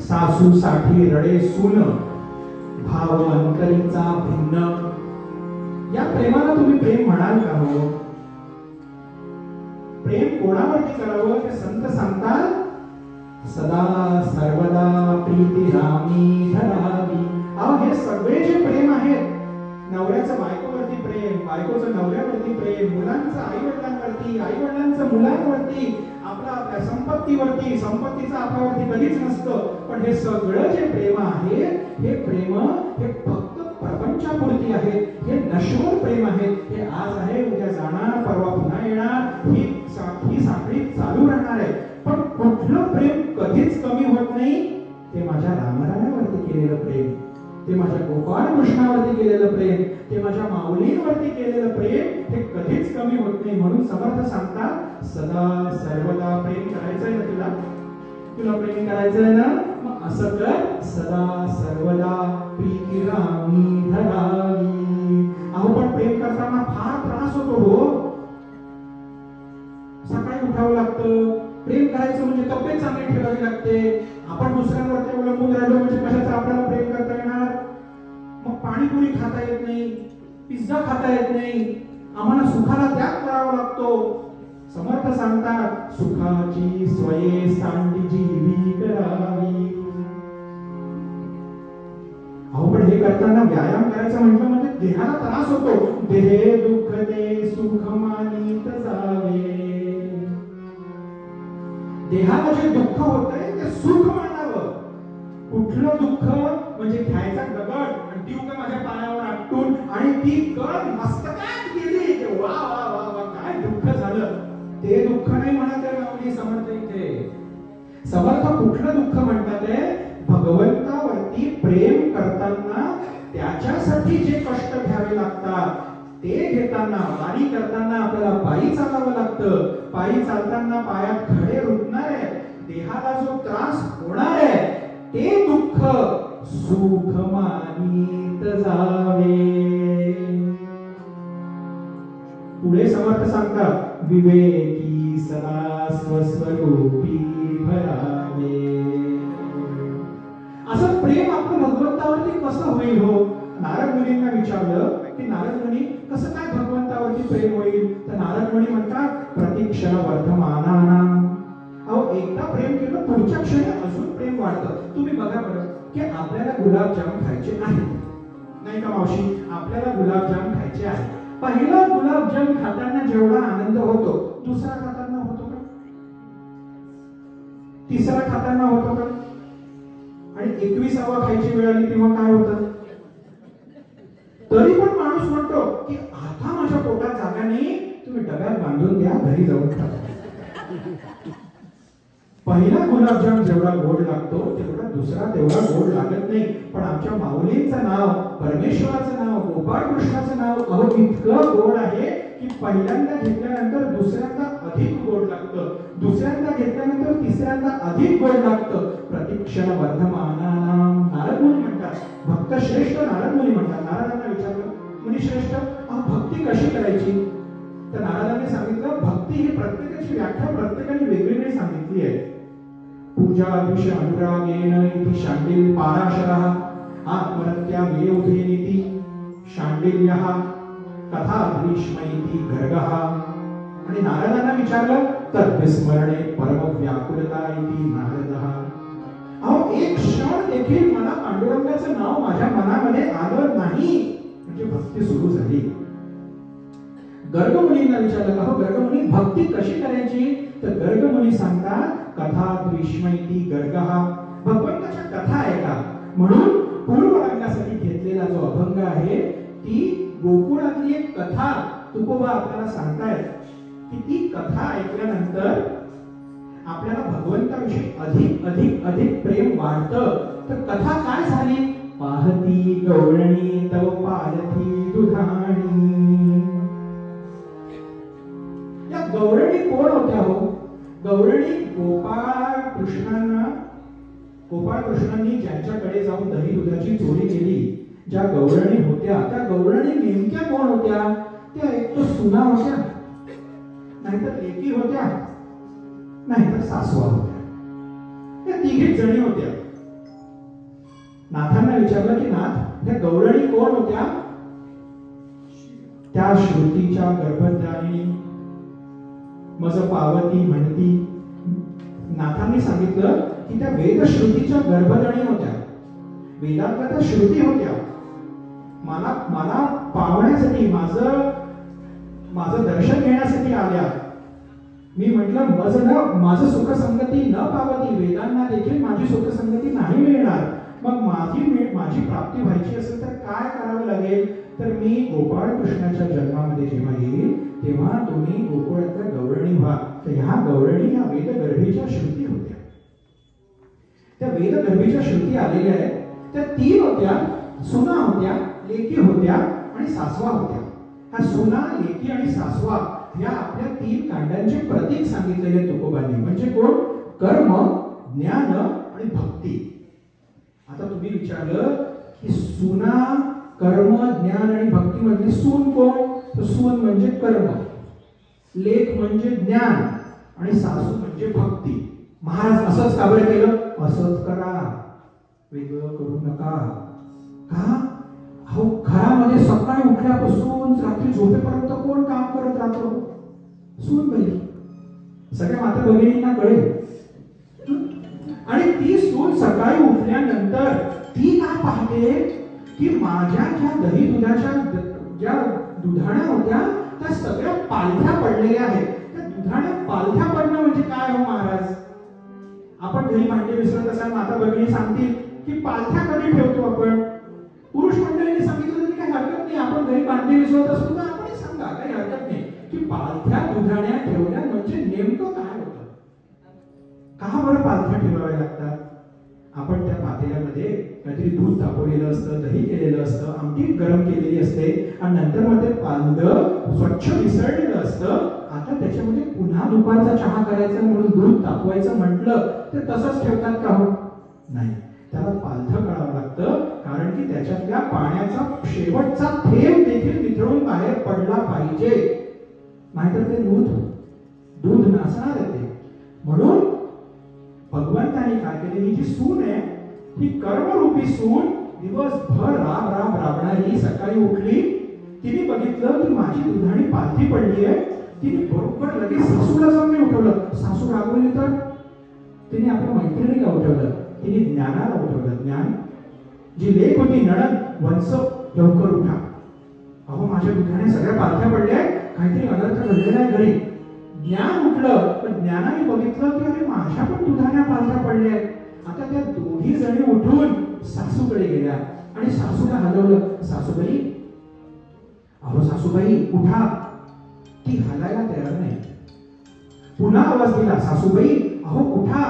सासूसाठी रडे सून भाव अंतरीचा भिन्न, या प्रेमाला तुम्ही प्रेम म्हणाल का हो? प्रेम कोणावरती करावं ते संत सांगतात, सदा सर्वदा प्रीती रामी धरावी. अहो हे सगळे जे प्रेम आहेत, नवऱ्याचं बायकोवरती प्रेम, बायकोचं नवऱ्यावरती प्रेम, मुलांचं आई वडिलांवरती, आई वडिलांचं मुलांवरती, आपल्या संपत्तीवरती, संपत्तीचं आपल्यावरती कधीच नसतं, पण हे सगळं जे प्रेम आहे हे प्रेम हे फक्त प्रपंचापुरती आहे, हे नश्वर प्रेम आहे, हे आज आहे उद्या जाणार परवा पुन्हा येणार, ही साखळी चालू राहणार आहे. पण कुठलं प्रेम कधीच कमी होत नाही, ते माझ्या रामरायावरती केलेलं प्रेम, ते माझ्या गोपाळ कृष्णावरती केलेलं प्रेम, ते माझ्या माऊलींवरती केलेलं प्रेम हे कधीच कमी होत नाही. म्हणून समर्थ सांगतात सदा सर्वदा प्रेम करायचंय ना तुला, तुला प्रेम करायचंय ना, मग असं कर सदा सर्वदा प्रीती रामी धरावी. अहो पण प्रेम करताना फार त्रास होतो हो, सकाळी उठावं लागतं, प्रेम करायचं म्हणजे तब्येत चांगली ठेवावी लागते, आपण दुसऱ्यांवरती अवलंबून राहिलो म्हणजे कशाचं आपल्याला प्रेम करता येणार. मग पाणीपुरी खाता येत नाही, पिझ्झा खाता येत नाही, आम्हाला सुखाला त्याग करावा लागतो. समर्थ सांगतात सुखाची स्वये सांडी जीवी करावी. अहो पण हे करताना व्यायाम करायचा म्हटलं म्हणजे देहाला त्रास होतो, देहे दुःख दे सुख मानित जावे. देहाला जे दुःख होतंय ते सुख मानावं. कुठलं दुःख म्हणजे घ्यायचा दगड आणि ती उगा माझ्या पायावर आपटून आणि ती कळ मस्तकात गेली, वा वा वा वा काय दुःख झालं, ते दुःख नाही म्हणत आहे माऊली समर्थ इथे. समर्थ कुठलं दुःख म्हणतात आहे, भगवंतावरती प्रेम करताना त्याच्यासाठी जे कष्ट घ्यावे लागतात ते घेताना, वारी करताना आपल्याला पायी चालावं लागतं, पायी चालताना पायात खडे रुतणार आहे, देहाला जो त्रास होणार आहे ते दुःख सुख मानित जावे. पुढे समर्थ सांगतात विवेकी सदा स्वस्वरूपी भरावे. असं प्रेम आपलं भगवंतावरती कसं होईल हो? नारद मुनींना विचारलं की नारद मुनी कसं काय भगवंतावरती प्रेम होईल, तर नारद मुनी म्हणतात प्रतीक्षण वर्धमानानां. अहो एकदा प्रेम केलं पुढच्या क्षणी अजून प्रेम वाढतं. तुम्ही बघा बरं की आपल्याला गुलाबजाम खायचे आहे नाही का मावशी, आपल्याला गुलाबजाम खायचे आहे. पहिला गुलाबजाम खाताना जेवढा आनंद होतो दुसरा खाताना होतो का, तिसरा खाताना होतो का, आणि 21वा खायची वेळ आली तेव्हा काय होतं? तरी पण माणूस म्हणतो की आता माझ्या पोटात जागा नाही, तुम्ही डब्यात बांधून द्या, घरी जाऊन खा. पहिला गुलाबजाम जेवढा गोड लागतो तेवढा दुसरा तेवढा गोड लागत नाही. पण आमच्या माऊलींचं नाव, परमेश्वराचं नाव, गोपाळ कृष्णाचं नाव अहो इतकं गोड आहे की पहिल्यांदा घेतल्यानंतर दुसऱ्यांदा अधिक गोड लागतं, दुसऱ्यांदा घेतल्यानंतर तिसऱ्यांदा अधिक गोड लागतं. प्रतिक्षण वर्धमानानां नारद मुनी म्हणतात, भक्त श्रेष्ठ नारद मुनी म्हणतात. नारदांना विचारलं, मुनी श्रेष्ठ भक्ती कशी करायची? तर नारदांनी सांगितलं, भक्ती ही प्रत्येकाची व्याख्या प्रत्येकाने वेगवेगळी सांगितली आहे. पूजा विष अनुरागेन इति शांडिल्य पाराशरः आत्मरत्या वियोधेनिति शांडिल्यः कथा भीष्म इति गर्गः. आणि नारदांना विचारलं, तद्विस्मरणे परम व्याकुलता इति नारदः. अहो एक क्षण देखील मला पांडुरंगाचं नाव माझ्या मनामध्ये आलं नाही म्हणजे भक्ती सुरू झाली. गर्गमुनींना विचारलं, अहो गर्गमुनी भक्ती कशी करायची? तर गर्गमुनी सांगतात, कथा द्विष्मैती गर्गः. भगवंताच्या कथा ऐका. म्हणून पूर्वरंगासाठी घेतलेला जो अभंग आहे ती गोकुळातली एक कथा तुकोबा आपल्याला सांगतायत की ती कथा ऐकल्यानंतर आपल्याला भगवंताविषयी अधिक अधिक अधिक प्रेम वाढतं. तर कथा काय झाली? पाहती गौरणी तव पालथी दुधाणी. या गौरणी कोण होत्या हो? गौरणी गोपाळ कृष्णांनी ज्यांच्याकडे जाऊन दही दुधाची चोरी केली, ज्या गौरणी होत्या त्या गौरणी नेमक्या कोण होत्या? त्या एक तर सुना होत्या, नाहीतर लेकी होत्या, नाहीतर सासवा होत्या. त्या तिघीच जणी होत्या. नाथांना विचारलं की नाथ त्या गौरणी कोण होत्या? त्या श्रुतीच्या गर्भधारिणी मज पावती म्हणती. नाथांनी सांगितलं की त्या वेदश्रुतीच्या गर्भधारिणी होत्या. वेदातल्या त्या श्रुती होत्या. मला पावण्यासाठी माझं दर्शन घेण्यासाठी आल्या. मी म्हटलं माझं सुखसंगती न पावती, वेदांना देखील माझी सुखसंगती नाही मिळणार. मग माझी प्राप्ती व्हायची असेल तर काय करावं लागेल? तर मी गोपाळ कृष्णाच्या जन्मामध्ये जेव्हा येईल तेव्हा तुम्ही गोकुळातल्या गौरणी व्हा. तर ह्या गौरणी या वेदगर्भीच्या श्रुती होत्या. त्या वेदगर्भीच्या श्रुती आलेल्या आहेत. त्या तीन होत्या, सुना होत्या, लेकी होत्या आणि सासवा होत्या. ह्या सुना, लेकी आणि सासवा या आपल्या तीन कांडांचे प्रतीक सांगितलेले तुकोबांनी. म्हणजे कोण? कर्म, ज्ञान आणि भक्ती. आता तुम्ही विचारलं की सुना, कर्म, ज्ञान आणि भक्ती मधली सून कोण? तर सून म्हणजे कर्म, लेख म्हणजे ज्ञान आणि सासू म्हणजे भक्ती. महाराज असंच का बरं केलं? असंच करा, वेगळं करू नका. का? अहो घरामध्ये सकाळी उठल्यापासून रात्री झोपेपर्यंत कोण काम करत राहतो? सून बाई. सगळ्या माता भगिनींना कळेल. आणि ती सून सकाळी उठल्यानंतर ती काय पाहते की माझ्या ज्या दही दुधाच्या ज्या दुधाण्या होत्या त्या सगळ्या पालथ्या पडलेल्या आहेत. त्या दुधाण्या पालथ्या पडणं म्हणजे काय हो महाराज? आपण घरी भांडे विसरत असाल, माता भगिनी सांगतील की पालथ्या कधी ठेवतो आपण? पुरुष मंडळीने सांगितलं तरी काही हरकत नाही. आपण घरी भांडे विसरत असतो तर आपण सांगा, काही हरकत नाही की पालथ्या दुधाण्या ठेवल्या म्हणजे नेमकं काय होतं? का बरं पालथ्या ठेवाव्या लागतात? आपण त्या पातेल्यामध्ये काहीतरी दूध तापवलेलं असतं, दही केलेलं असतं, आमटी गरम केलेली असते आणि नंतर मध्ये पांढरं स्वच्छ मिसळलेलं असतं. आता त्याच्यामध्ये पुन्हा दुपारचा चहा करायचा म्हणून दूध तापवायचं म्हटलं तर तसंच ठेवतात का हो? नाही, त्याला पालथं करावं लागतं. कारण की त्याच्यातल्या पाण्याचा शेवटचा थेंब देखील निथळून बाहेर पडला पाहिजे, नाहीतर ते दूध नासणार आहे ते. म्हणून भगवंतानी काय केले? ही जी सून आहे ही कर्मरूपी सून दिवसभर राबणारी सकाळी उठली, तिने बघितलं की माझी दुधाणी पालथी पडली आहे. तिने बरोबर लगेच सासूला जाऊन उठवलं. सासू रागवली तर तिने आपल्या मैत्रिणीला उठवलं, तिने ज्ञानाला उठवलं. ज्ञान जी लेक होती नणंद, वंश लवकर उठा. अहो माझ्या दुधाण्या सगळ्या पालथ्या पडल्या, काहीतरी अनर्थ घडलेला आहे घरी. ज्ञान उठलं पण ज्ञानाने बघितलं की अरे माझ्या पण दुधाण्या पालथ्या पडल्या. आता त्या दोघी जणी उठून सासूकडे गेल्या आणि सासूला हलवलं. सासूबाई, अहो सासूबाई उठा. ती हलायला तयार नाही. पुन्हा आवाज दिला, सासूबाई अहो उठा.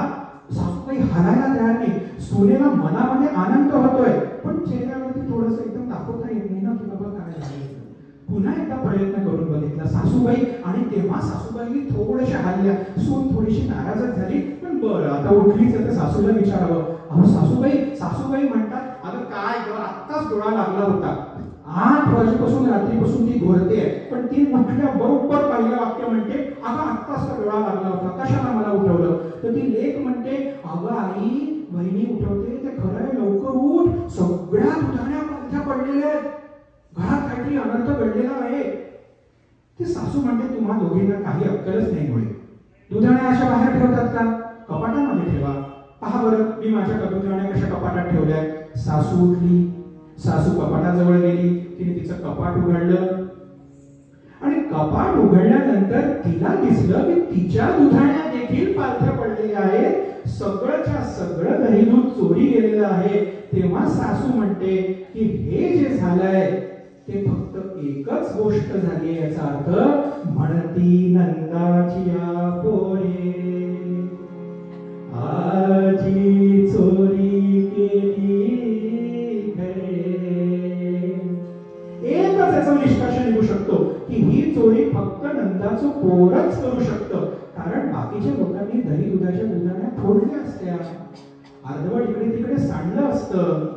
सासूबाई हलायला तयार नाही. सुनेला मनामध्ये आनंद होतोय पण चेहऱ्यावरती थोडस एकदम दाखवता येत नाही ना की बाबा काय झालं. पुन्हा एकदा प्रयत्न करून बघितला सासूबाई, आणि तेव्हा सासूबाईंनी थोड्याशा हल्ल्या. सून थोडीशी नाराजच झाली, पण बरं आता उठलीच तर सासूला विचारावं. अहो सासूबाई म्हणतात अगं काय ग, आत्ताच डोळा लागला होता. 8 वाजेपासून रात्रीपासून ती घोरते, पण ती उठल्या बरोबर पहिलं वाक्य म्हणते अगं आत्ताच का डोळा लागला होता, कशाला मला उठवलं. तर ती लेक म्हणते अगं आई बहिणी उठवते ते खरंय, लवकर उठ, सगळ्या दुधाण्या पालथ्या पडलेल्या आहेत, घरात काहीतरी अनर्थ घडलेला आहे. ती सासू म्हणते तुम्हा दोघींना काही अक्कलच नाही मुळे. दुधाण्या अशा बाहेर ठेवतात का, कपाटामध्ये ठेवा. पहा बरं मी माझ्या दुधाण्या कशा कपाटात ठेवल्या. सासू उठली, सासू कपाटाजवळ गेली, तिने तिचं कपाट उघडलं आणि कपाट उघडल्यानंतर तिला दिसलं की तिच्या दुधाण्या देखील पालथ्या पडलेल्या आहेत, सगळंच्या सगळं दही दूध चोरी गेलेलं आहे. तेव्हा सासू म्हणते की हे जे झालंय ते फक्त एकच गोष्ट झाली, याचा अर्थ म्हणती नंदाची पोरे आजी चोरी केली खरे. एकच याचा निष्कर्ष निघू शकतो की ही चोरी फक्त नंदाचं पोरच करू शकतं, कारण बाकीच्या लोकांनी दही दुधाच्या दुधाण्या फोडल्या असत्या, अर्धवट इकडे तिकडे सांडलं असतं,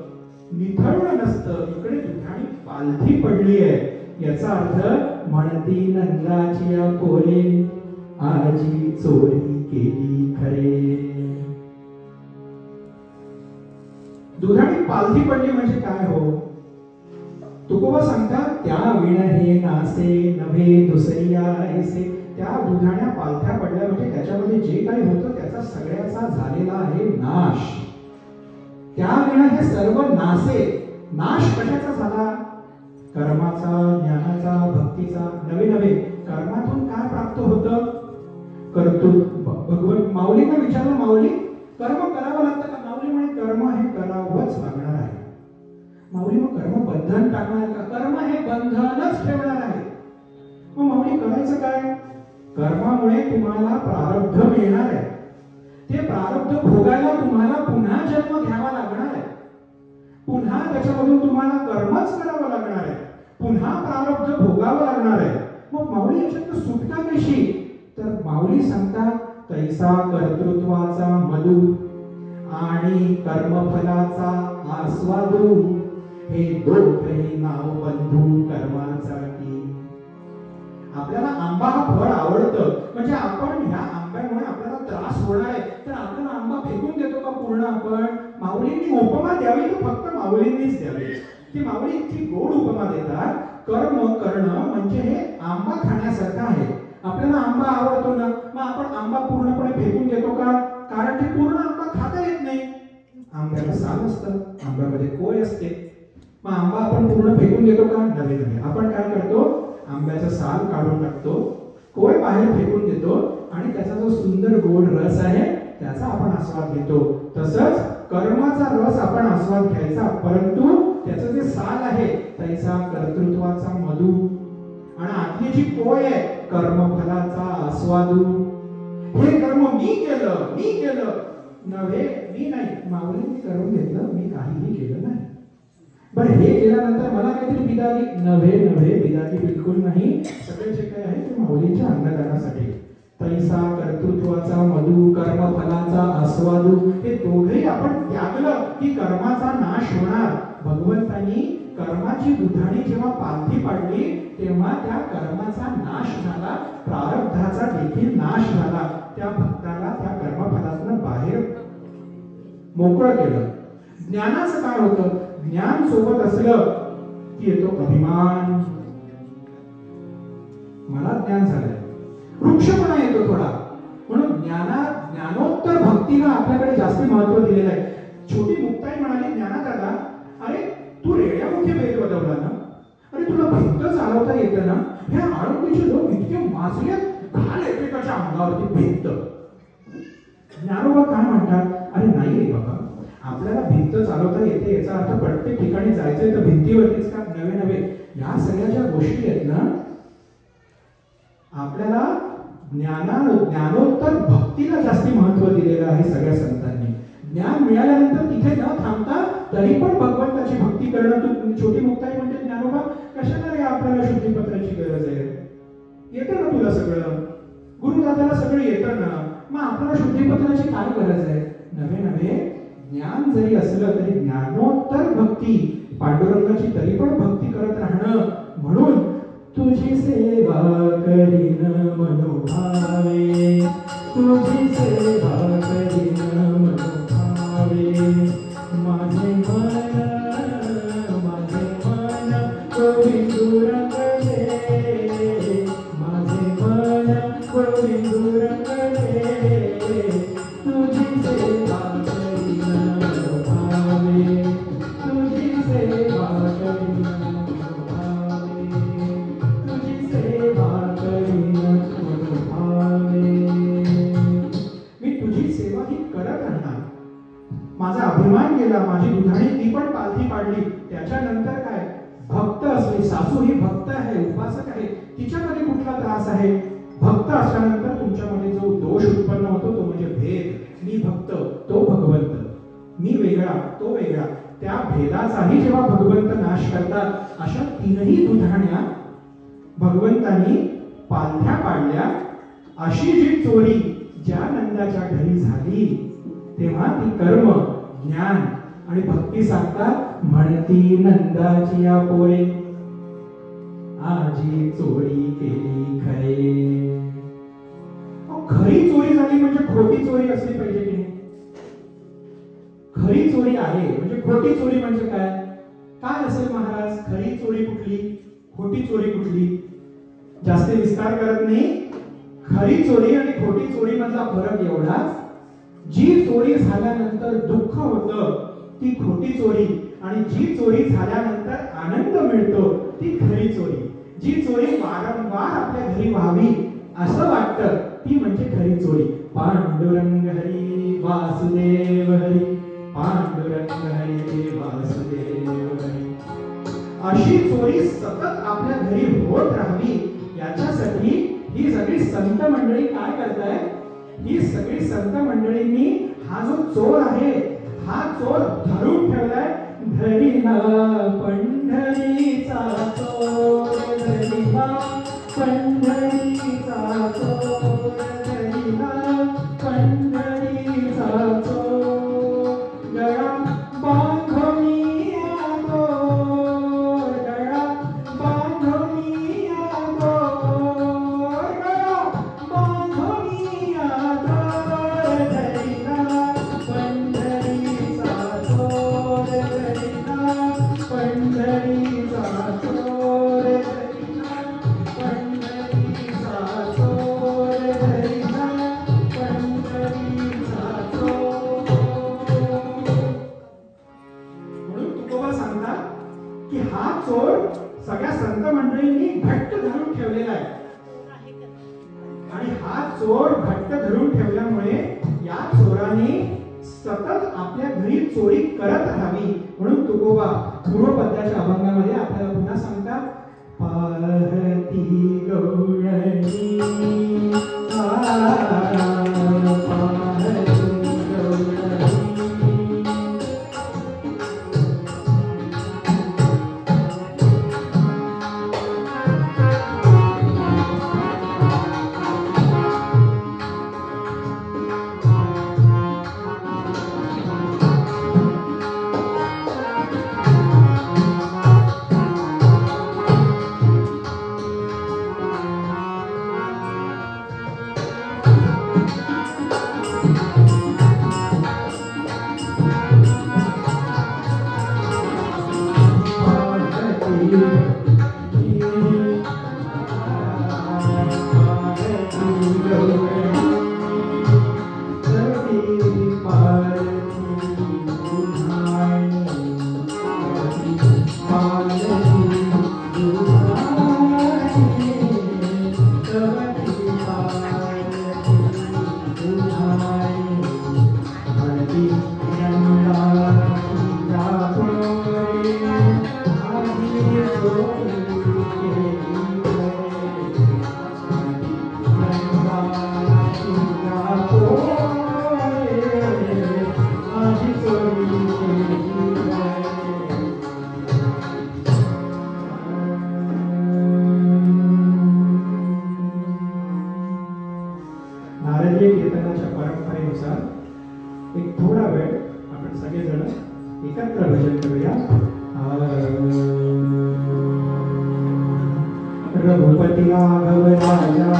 निथळलं नसतं. इकडे दुधाणी पालथी पडली आहे, याचा अर्थ म्हणती नंदाची पोरे आजी चोरी केली खरे. दुधाणी पालथी पडली म्हणजे काय हो. तुकोबा सांगतात त्या विण हे नासे नव्हे दुसरी ऐसे. त्या दुधाण्या पालथ्या पडल्या म्हणजे त्याच्यामध्ये जे काही होतं त्याचा सगळ्याचा झालेला आहे नाश. त्या विण हे सर्व नासे. नाश कशाचा झाला, कर्माचा, ज्ञानाचा, भक्तीचा. नवे कर्मातून काय प्राप्त होतं, कर्तृत्व. भगवत माऊलींना विचारलं, माऊली कर्म करावं लागतं का. माऊली म्हणे कर्म हे करावंच लागणार आहे. माऊली मग कर्म बंधन टाकणार का. कर्म हे बंधनच ठेवणार आहे. मग माऊली करायचं काय. कर्मामुळे तुम्हाला प्रारब्ध मिळणार आहे, ते प्रारब्ध भोगायला तुम्हाला पुन्हा जन्म घ्यावा लागणार आहे, पुन्हा त्याच्यामधून तुम्हाला कर्मच करावं लागणार आहे, पुन्हा प्रारब्ध भोगावं लागणार आहे. मग माऊली याच्यातून सुटका कशी. तर माऊली सांगतात तैसा कर्तृत्वाचा मधु आणि कर्मफलाचा आस्वादू, हे दोघही नाव बंधू कर्माचा की. आपल्याला आंबा हा फळ आवडतं, म्हणजे आपण ह्या आंब्यामुळे आपल्याला त्रास होणार आहे तर आपण आंबा फेकून देतो का पूर्ण. आपण माऊलींनी उपमा द्यावी तर फक्त माऊलींनीच द्यावी. ती माऊली इतकी गोड उपमा देतात, कर्म करणं म्हणजे हे आंबा खाण्यासारखं आहे. आपल्याला आंबा आवडतो ना, मग आपण आंबा पूर्णपणे फेकून देतो का, कारण की पूर्ण आंबा खाता येत नाही. आंब्याला साल असतं, आंब्यामध्ये कोय असते, मग आंबा आपण पूर्ण फेकून देतो का. नवे आपण काय करतो, आंब्याचा साल काढून टाकतो, कोय बाहेर फेकून देतो आणि त्याचा जो सुंदर गोड रस आहे त्याचा आपण आस्वाद घेतो. तसंच कर्माचा रस आपण आस्वाद घ्यायचा, परंतु त्याचं जे साल आहे तैसा कर्तृत्वाचा मधु आणि आतली जी कोय आहे कर्मफलाचा आस्वादू. हे कर्म मी केलं नव्हे, मी नाही, माऊलींनी करून घेतलं, मी काहीही केलं नाही. बरं हे केल्यानंतर मला काहीतरी बिदागी नव्हे, बिदागी बिलकुल नाही. सगळे जे काही आहे ते माऊलीच्या अन्नदानासाठी. तैसा कर्तृत्वाचा मधु कर्मफलाचा आस्वादू, हे दोघेही आपण त्यागलं की कर्माचा नाश होणार. भगवंतांनी कर्माची दुधाणी जेव्हा पालथी पाडली तेव्हा त्या कर्माचा नाश झाला, प्रारब्धाचा देखील नाश झाला. त्या भक्ताला त्या कर्मफलातून बाहेर मोकळं केलं. ज्ञानाचं काय होतं, ज्ञान सोबत असलं की येतो अभिमान. मला ज्ञान झालंय, वृक्षपणा येतो थोडा. म्हणून ज्ञानोत्तर भक्तीला आपल्याकडे जास्त महत्व दिलेलं आहे. छोटी मुक्ताई म्हणाली ज्ञानादादा, अरे तू रेड्यामुखे वेद बदवला ना, अरे तुला भिंत चालवता येतं ना, ह्या आळंदीचे लोक इतके माजले, घाल एकेकाच्या अंगावरती भिंत. ज्ञानोबा काय म्हणतात, अरे नाही रे बाबा, आपल्याला भिंत चालवता येते याचा अर्थ प्रत्येक ठिकाणी जायचंय तर भिंतीवरतीच का. नवे या सगळ्या ज्या गोष्टी आहेत ना, आपल्याला ज्ञानोत्तर भक्तीला जास्ती महत्व दिलेलं आहे सगळ्या संतांनी. ज्ञान मिळाल्यानंतर तिथे न थांबता तरी पण भगवंताची भक्ती करणं. तू छोटी मुक्ताई म्हणते ज्ञानोबा कशाला रे आपल्याला शुद्धीपत्राची गरज आहे, येतं ना तुला सगळं, गुरुदादाला सगळं येतं ना, मग आपल्याला शुद्धीपत्राची काय गरज आहे. नव्हे नव्हे, ज्ञान जरी असलं तरी ज्ञानोत्तर भक्ती पांडुरंगाची तरी पण भक्ती करत राहणं. म्हणून तुझी सेवा करीन मनोभावे, तुझी सेवा करीन मनोभावे, माझे मन गोविंदू रंगले, माझे मन गोविंदू रंगले, तुझी सेवा करीन मनोभावे, तुझी सेवा करीन मनोभावे, तुझी सेवा करीन मनोभावे. मी तुझी सेवा ही करत राहणार. माझा अभिमान गेला, माझी दुधाणी ती पण पालथी पाडली. त्याच्यानंतर काय, भक्त असले, सासू ही भक्त आहे, उपासक आहे, तिच्यामध्ये कुठला त्रास आहे. भक्त असल्यानंतर तुमच्यामध्ये जो दोष उत्पन्न होतो तो म्हणजे भेद. मी भक्त, तो भगवंत, मी वेगळा, तो वेगळा. त्या भेदाचाही जेव्हा भगवंत नाश करतात, अशा तीनही दुधाण्या भगवंतांनी पालथ्या पाडल्या. अशी जी चोरी ज्या नंदाच्या घरी झाली, तेव्हा ती कर्म, ज्ञान आणि भक्ती सांगतात. म्हणती नंदाची या पोरे, आजी चोरी केली खरे. खरी चोरी झाली म्हणजे खोटी चोरी असली पाहिजे की नाही. खरी चोरी आहे म्हणजे खोटी चोरी म्हणजे काय, काय असेल महाराज. खरी चोरी कुठली, खोटी चोरी कुठली, जास्त विस्तार करत नाही. खरी चोरी आणि खोटी चोरी मधला फरक एवढाच, जी चोरी झाल्यानंतर दुःख होतं ती खोटी चोरी, आणि जी चोरी झाल्यानंतर आनंद मिळतो ती खरी चोरी. जी चोरी वारंवार आपल्या घरी व्हावी असं वाटतं ती म्हणजे खरी चोरी. पांडुरंग हरी वासुदेव हरी, पांडुरंग हरी वासुदेव हरी. अशी चोरी सतत आपल्या घरी होत राहावी याच्यासाठी ही सगळी संत मंडळी काय करताय. ही सगळी संत मंडळींनी हा जो चोर आहे, हा चोर धरून ठेवलाय. धरिला पंढरीचा चोर, धरिला पंढरीचा चोर, धरिला पंढरीचा चोर. गळा बांधोनी आदोर, गळा बांधोनी आदोर, गळा बांधोनी आदोर. धरिला पंढरीचा चोर, धरिला पंढरीचा चोर, धरिला पंढरीचा चोर, धरिला पंढरीचा चोर. म्हणून तुकोबा सांगतात की हा चोर सगळ्या संत मंडळींनी घट्ट धरून ठेवलेला आहे. आणि हा चोर घट्ट धरून ठेवल्यामुळे या चोराने सतत आपल्या घरी चोरी करत राहावी. म्हणून तुकोबा पूर्वपद्याच्या अभंगामध्ये आपल्याला पुन्हा सांगतात. पाहती गवळणी, पाहती गवळणी, देवाच्या परंपरेनुसार एक थोडा वेळ आपण सगळेजण एकत्र भजन करूया. रघुपती राघव राजा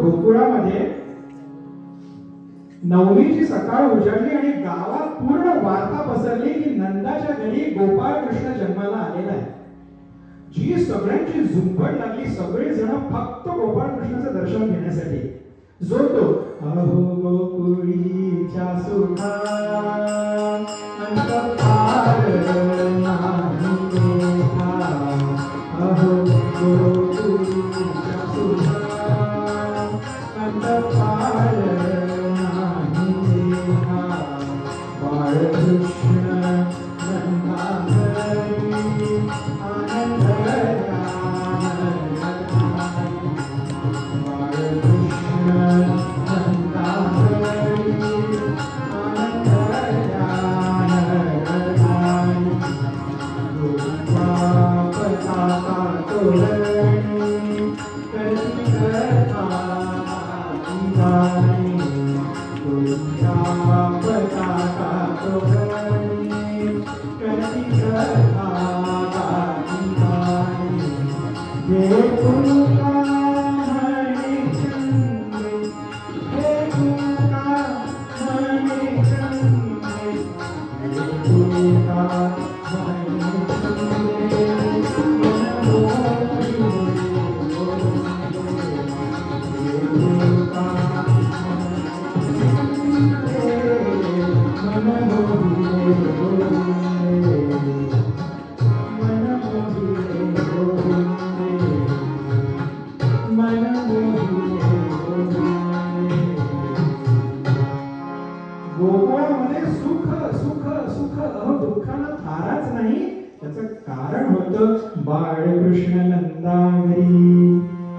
गोकुळामध्ये नवमीची सकाळ उजाडली आणि गावात पूर्ण वार्ता पसरली की नंदाच्या घरी गोपाळ कृष्ण जन्माला आलेला आहे. जी सगळ्यांची झुंबड लागली, सगळे जण फक्त गोपाळ कृष्णाचं दर्शन घेण्यासाठी. जो तो अहो गोकुळीच्या सुखा अंत पार नाही देखा, अहो गोकुळीच्या सुखा अंत पार नाही देखा, बाळकृष्ण नंदाघरी आनंद होतं बाळकृष्ण नंदावरी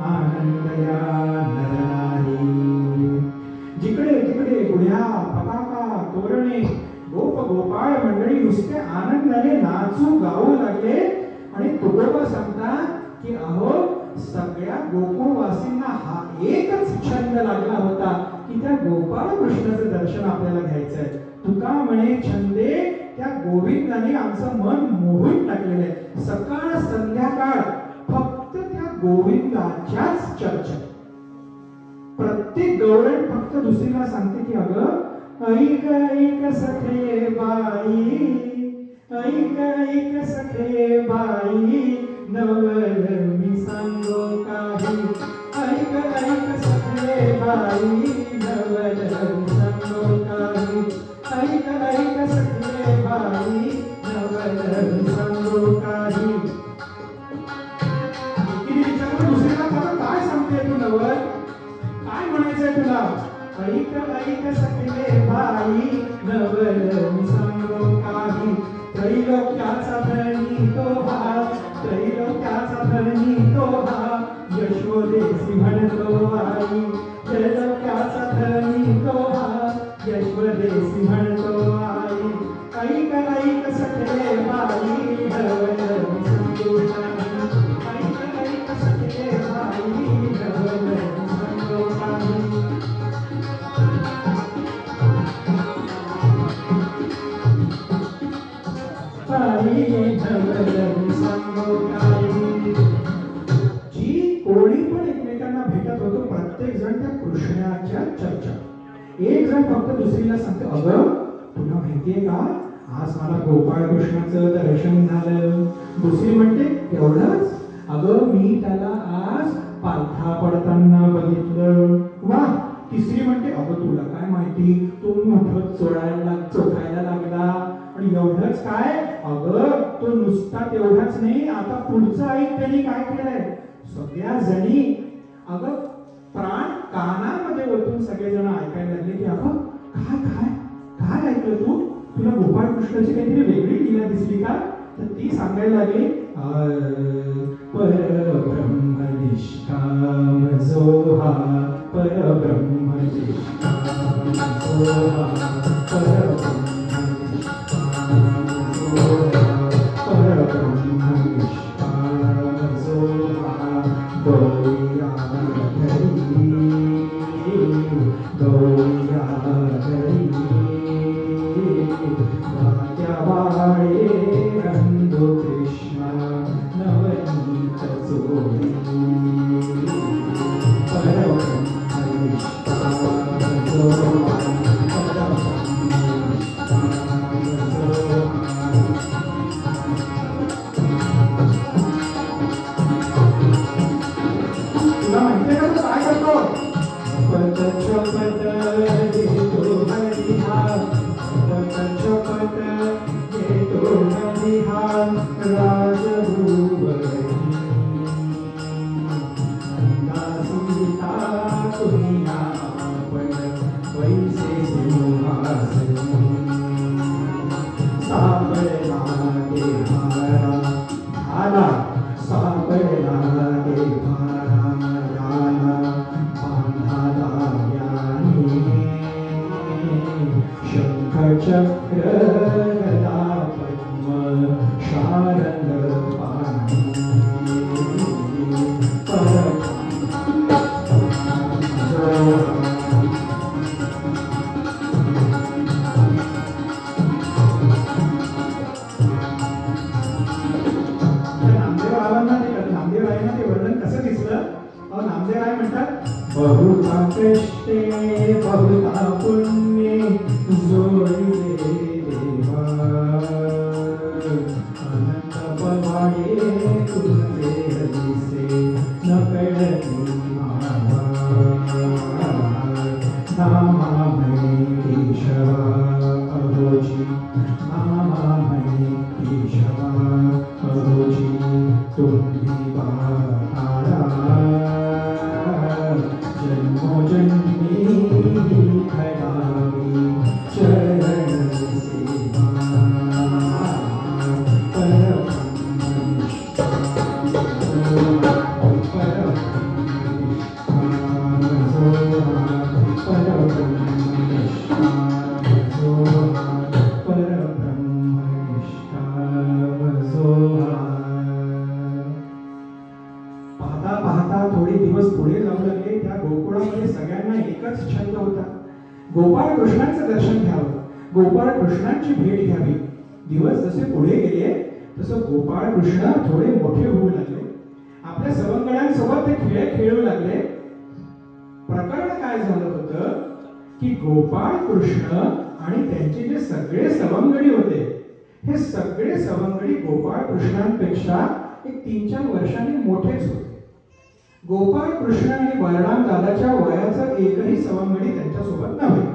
आनंदया नरनारी. जिकडे तिकडे गुढ्या पताका तोरणे गोप गोपाळ मंडळी नुसते आनंदाने नाचू गाऊ लागले. आणि तुकोबा सांगतात की अहो सगळ्या गोकुळवासींना हा एकच छंद लागला होता की त्या गोपाळ कृष्णाचं दर्शन आपल्याला घ्यायचंय. तुका म्हणे छंदे त्या गोविंदाने आमचं मन मोहून टाकलेलं आहे. सकाळ संध्याकाळ फक्त त्या गोविंदाच्याच चर्चा. प्रत्येक गवळण फक्त दुसरीला सांगते की अगं ऐक ऐक सखे बाई, ऐक ऐक सखे बाई, नवल मी सांगो काही. ऐक ऐक सखे बाई, नवल मी सांगो काही. ऐक ऐक सखे बाई, नवल मी सांगो काही. दुसरीला काय सांगते तू नवल, काय म्हणायचंय तुला? ऐक ऐक सखे बाई, नवल मी सांगो काही. त्रैलोक्याचा धनी तो हा, त्रैलोक्याचा धनी तो हा, यशोदेसी म्हणतो आई. त्रैलोक्याचा धनी तो हा, यशोदेसी म्हणतो आई. ऐक ऐक सखे बाई, नवल मी सांगो काही. ऐक ऐक सखे बाई, नवल मी सांगो काही. जी कोणी पण एकमेकांना भेटत होतो प्रत्येक जण त्या कृष्णाच्या चर्चा. एक जण फक्त दुसरीला सांगतो अगं तुला माहितीये का आज मला गोपाळ कृष्णाचं दर्शन झालं. दुसरी म्हणते एवढंच? अगं मी त्याला आज पालथा पडताना बघितलं. वा. तिसरी म्हणते अगं तुला काय माहिती तो मोठं चोखायला लागला. आणि एवढंच काय अगं तो नुसता तेवढाच नाही, आता पुढचं ऐक त्यांनी काय केलंय. सगळ्या जणी अगं प्राण कानामध्ये ओतून सगळेजण ऐकायला लागले की अगं काय काय काय ऐकलं तू, तुला गोपाळ कृष्णाची काहीतरी वेगळी लीला दिसली का? तर ती सांगायला लागली परब्रह्म निष्काम जोहा, परब्रह्म निष्काम जोहा, परब्रह्म दिवस पुढे जाऊ लागले, त्या गोकुळामध्ये सगळ्यांना एकच छंद होता, गोपाळ कृष्णांचं दर्शन घ्यावं, गोपाळ कृष्णांची भेट घ्यावी. दिवस जसे पुढे गेले तसं गोपाळ कृष्ण थोडे मोठे होऊ लागले. आपल्या सवंगड्यांसोबत ते खेळ खेळू लागले. प्रकरण काय झालं होतं की गोपाळ कृष्ण आणि त्यांचे जे सगळे सवंगडी होते, हे सगळे सवंगडी गोपाळ कृष्णांपेक्षा एक 3-4 वर्षांनी मोठेच होते. गोपाळ कृष्ण आणि बलराम दादाच्या वयाचं एकही सवंगडी त्यांच्यासोबत नव्हे.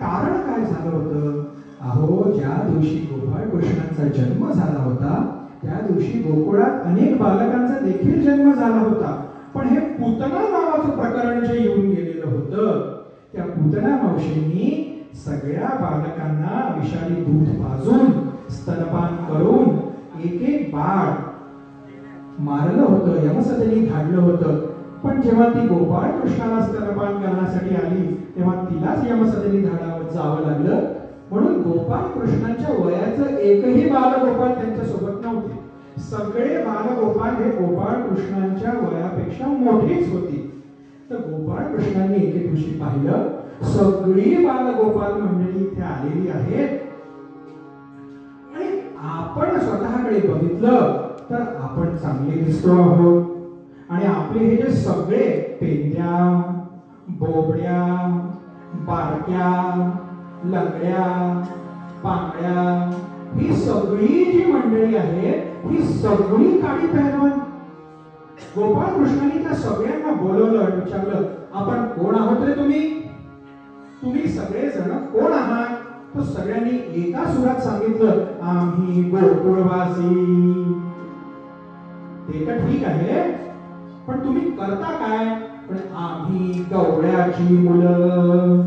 कारण काय झालं होतं? अहो, ज्या दिवशी गोपाळ कृष्णांचा जन्म झाला होता त्या दिवशी गोकुळात अनेक बालकांचा देखील जन्म झाला होता. पण हे पूतना नावाचं प्रकरण जे येऊन गेलेलं होतं, त्या पूतना मावशींनी सगळ्या बालकांना विषारी दूध पाजून स्तनपान करून एक एक बाळ मारलं होतं, यमसदनी धाडलं होतं. पण जेव्हा ती गोपाळ कृष्णाला स्तनपान करण्यासाठी आली तेव्हा तिलाच यमसदनी धाडावं जावं लागलं. म्हणून गोपाळ कृष्णांच्या वयाचं एकही बालगोपाळ त्यांच्या सोबत नव्हते. सगळे बालगोपाळ हे गोपाळ कृष्णांच्या वयापेक्षा मोठीच होती. तर गोपाळ कृष्णांनी एके दिवशी पाहिलं, सगळी बालगोपाळ मंडळी इथे आलेली आहेत आणि आपण स्वतःकडे बघितलं तर आपण चांगले दिसतो आहोत आणि आपले हे जे सगळे पेंद्या, बोबड्या, बारक्या, लंगड्या, पांगड्या, ही सगळी जी मंडळी आहे ही सगळी काळी पहलवान. गोपाळ कृष्णांनी त्या सगळ्यांना बोलवलं आणि विचारलं, आपण कोण आहोत रे तुम्ही? तुम्ही सगळे जण कोण आहात? तर सगळ्यांनी एका सुरात सांगितलं, आम्ही गोकुळवासी. ते तर ठीक आहे, पण तुम्ही करता काय? पण आम्ही गवळ्याची मुलं.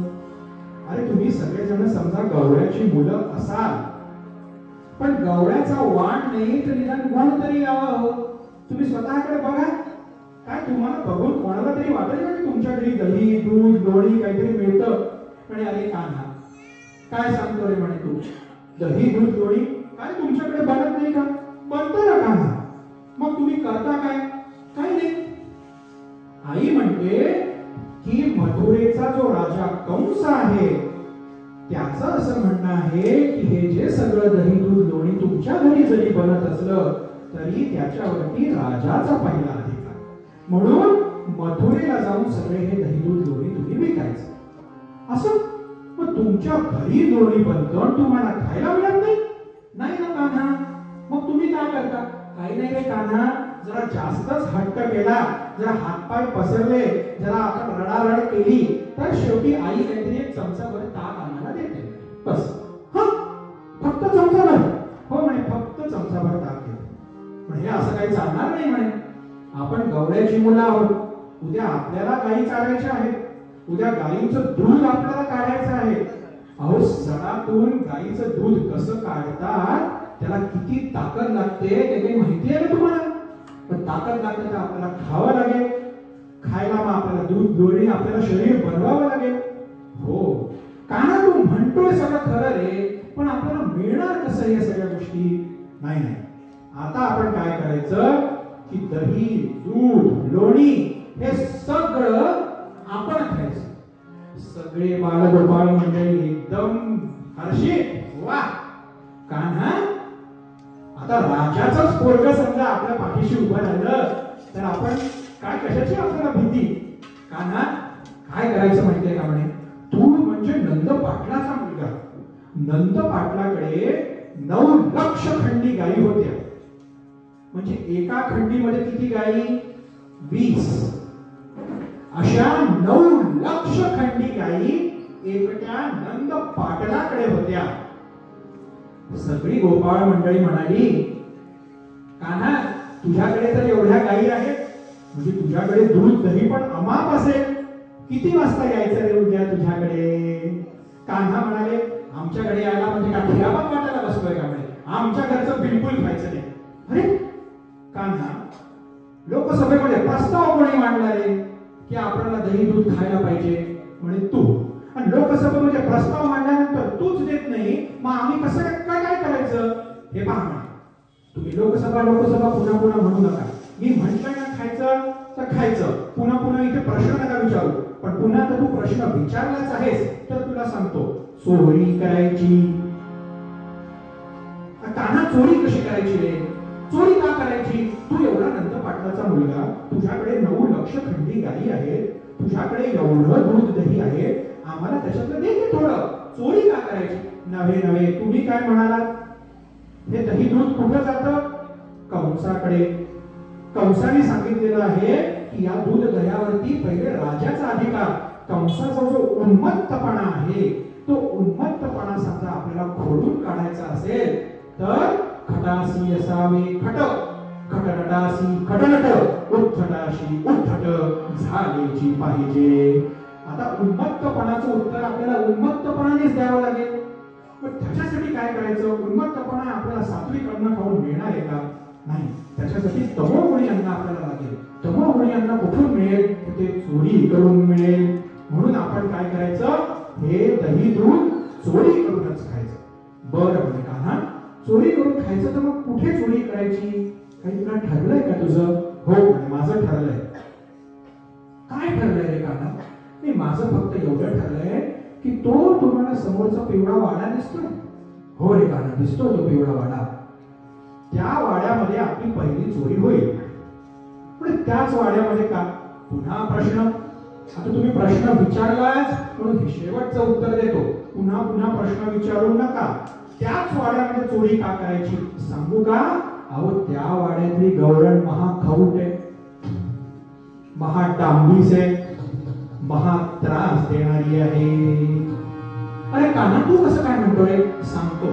अरे तुम्ही सगळेजण समजा गवळ्याची मुलं असाल, पण गवळ्याचा वाण नाही तर निदान गुण तरी यावं. तुम्ही स्वतःकडे बघा. काय तुम्हाला बघून कोणाला तरी वाटेल का की तुमच्या घरी दही, दूध, लोणी काहीतरी मिळतं? पण अरे कान्हा, काय सांगतो रे म्हणे तू? दही, दूध, लोणी काय तुमच्याकडे बनत नाही का? बनतं ना कान्हा. मग तुम्ही करता काय? काही नाही. आई म्हणते की मथुरेचा जो राजा कंस आहे त्याचं असं म्हणणं आहे की हे जे सगळं दही, दूध, लोणी तुमच्या घरी जरी बनत असलं तरी त्याच्यावरती राजाचा पहिला अधिकार. म्हणून मथुरेला जाऊन सगळे हे दही, दूध, लोणी तुम्ही विकायचं. असं मग तुमच्या घरी लोणी बनतं आणि तुम्हाला खायला मिळत नाही? नाही ना कान्हा. मग तुम्ही काय करता? काही नाही रे कान्हा, जरा जास्तच हट्ट केला, जरा हातपाय पसरले, जरा आपण रडारड केली तर शेवटी आई काहीतरी एक चमचाभर ताक आम्हाला देते. बस. हा, फक्त चमचाभर? हो म्हणे, फक्त चमचाभर ताक देते. पण हे असं काही चालणार नाही म्हणे. आपण गवळ्याची मुलं आहोत. उद्या आपल्याला गायी चारायच्या आहेत. उद्या गायीचं दूध आपल्याला काढायचं आहे. अहो, सडातून गायीचं दूध कसं काढतात, त्याला किती ताकद लागते ते काही माहिती आहे का तुम्हाला? पण ताकद लागते तर आपल्याला खावं लागेल. खायला मग आपल्याला दूध, लोणी, आपल्याला शरीर बनवावं लागेल. हो कान्हा, तू म्हणतोय सगळं खरं रे, पण आपल्याला मिळणार कसं या सगळ्या गोष्टी? नाही नाही, आता आपण काय करायचं की दही, दूध, लोणी हे सगळं आपण खायचं. सगळे बालगोपाळ मंडळी एकदम हर्षित. वा कान्हा, आता राजाचंच पोरग समजा आपल्या पाठीशी उभं राहिलं तर आपण काय, कशाची आपल्याला भीती? कान्हा, काय करायचं माहितीये का म्हणे, तू म्हणजे नंद पाटलाचा मुलगा. नंद पाटलाकडे 9 लक्ष खंडी गायी होत्या. म्हणजे एका खंडीमध्ये किती गायी? 20. अशा 9 लक्ष खंडी गायी एकट्या नंद पाटलाकडे होत्या. सगळी गोपाळ मंडळी म्हणाली, कान्हा, तुझ्याकडे तर एवढ्या गायी आहेत, म्हणजे तुझ्याकडे दूध, दही पण अमाप असेल. किती वाजता यायचं रे उद्या तुझ्याकडे? कान्हा म्हणाले, आमच्याकडे यायला म्हणजे का खिरापत वाटायला बसतोय का? म्हणे, आमच्या घरचं बिलकुल खायचं नाही. अरे कान्हा, लोकसभेमध्ये प्रस्ताव कोणी मांडला रे की आपल्याला दही, दूध खायला पाहिजे? म्हणे तू. आणि लोकसभेमध्ये प्रस्ताव मांडल्यानंतर तूच देत नाही, मग आम्ही कसं काय करायचं? हे पहा, तुम्ही लोकसभा पुन्हा पुन्हा म्हणू नका. मी म्हटलं ना खायचं तर खायचं. पुन्हा पुन्हा इथे प्रश्न नका विचारू, पण पुन्हा तर तू प्रश्न विचारलाच आहेस तर तुला सांगतो, चोरी करायची. कान्हा चोरी कशी करायची रे? चोरी का करायची? तू एवढा नंद पाटलाचा मुलगा, तुझ्याकडे 9 लक्ष खंडी गायी आहेत, तुझ्याकडे एवढं दूध दही आहे, आम्हाला त्याच्यातलं दे की थोडं. चोरी का करायची? नव्हे नव्हे, तुम्ही काय म्हणालात? हे दही दूध कुठं जातं? कंसाकडे. कंसाने सांगितलेलं आहे की या दूध दह्यावरती पहिले राजाचा अधिकार. कंसाचा जो उन्मत्तपणा आहे, तो उन्मत्तपणा समजा आपल्याला खोडून काढायचा असेल तर खटासी असावे खट, खटनटासी खटनट, उद्धटाशी उद्धट झालेची पाहिजे. आता उन्मत्तपणाचं उत्तर आपल्याला उन्मत्तपणानेच द्यावं लागेल. पण त्याच्यासाठी काय करायचं? उन्मत्तपणा आपल्याला सात्विक अन्न खाऊन मिळणार आहे का? नाही. त्याच्यासाठी तमोगुणी अन्न आपल्याला लागेल. तमोगुणी अन्न कुठून मिळेल? ते चोरी करून मिळेल. म्हणून आपण काय करायचं? हे दही दूध चोरी करूनच खायचं. बरं म्हणजे कान्हा, चोरी करून खायचं तर मग कुठे चोरी करायची? काही तुला ठरलंय का तुझं? हो म्हणजे माझं ठरलंय. काय ठरलंय रे कान्हा? नाही, माझं फक्त एवढं ठरलंय की तो तुम्हाला समोरचा पिवळा वाडा दिसतोय. हो रे कान्हा, दिसतोय तो पिवळा वाडा. त्या वाड्यामध्ये आपली पहिली चोरी होईल. पण त्याच वाड्यामध्ये का? पुन्हा प्रश्न. आता तुम्ही प्रश्न विचारलाच म्हणून हे शेवटचं उत्तर देतो. पुन्हा पुन्हा प्रश्न विचारू नका. त्याच वाड्यामध्ये चोरी का करायची सांगू का? अहो, त्या वाड्यातली गवळण महा खाऊट आहे, महा डांबीस आहे, महा त्रास देणारी आहे. अरे कान्हा, तू कसं काय म्हणतोय? सांगतो.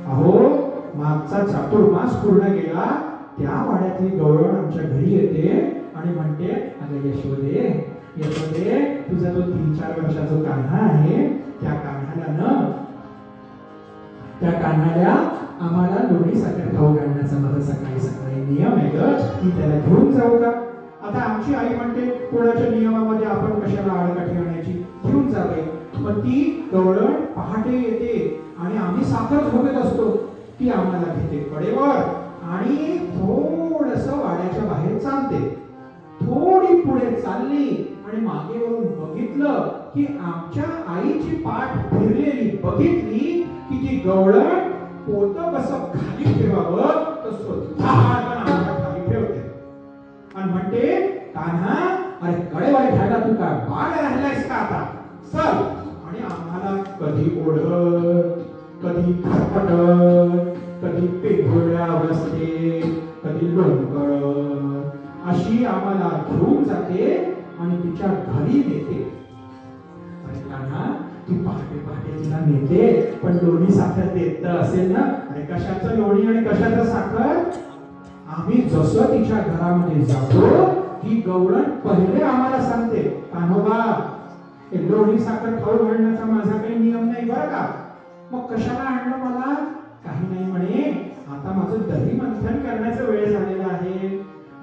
अहो, मागचा चातुर्मास पूर्ण गेला, त्या वाड्यातली गवळण आमच्या घरी येते आणि म्हणते, अगं यशोदे, यशोदे, तुझा तो 3-4 वर्षाचा कान्हा आहे, त्या कान्हाला आम्हाला लोणी साखर खाऊ घालण्याचा माझा सकाळी सकाळी नियम आहे ग, की त्याला घेऊन जाऊ का? आता आमची आई म्हणते, कोणाच्या नियमामध्ये आपण कशाला आडकाठी आणायची, घेऊन जावे. पण ती गवळण पहाटे येते आणि आम्ही साखर झोपत असतो. ती आम्हाला घेते कडेवर आणि थोडस वाड्याच्या बाहेर चालते. थोडी पुढे चालली आणि मागे वरून बघितलं की आमच्या आईची पाठ फिरलेली बघितली की ती गवळण पोतं कसं खाली ठेवावं तसं खाली ठेवते आणि म्हणते, कान्हा, अरे कडेवर ठेवला तू का बाळ राहिलायस का आता? चल. आणि आम्हाला कधी ओढत, कधी खरपटत, कधी पेघोड्या बसते, कधी लोंबकळत, अशी आम्हाला घेऊन जाते आणि तिच्या घरी नेते. अरे कान्हा, ती पहाटे पहाटे तिला नेते, पण लोणी साखर देत असेल ना? अरे कशाचं लोणी आणि कशाचं साखर? आम्ही जसं तिच्या घरामध्ये जातो, ही गवळण पहिले आम्हाला सांगते, कान्होबा, लोणी साखर खाऊ घालण्याचा माझा काही नियम नाही बरं का. मग कशाला आणलं मला? काही नाही म्हणे, आता माझं दही मंथन करण्याचा वेळ झालेला आहे.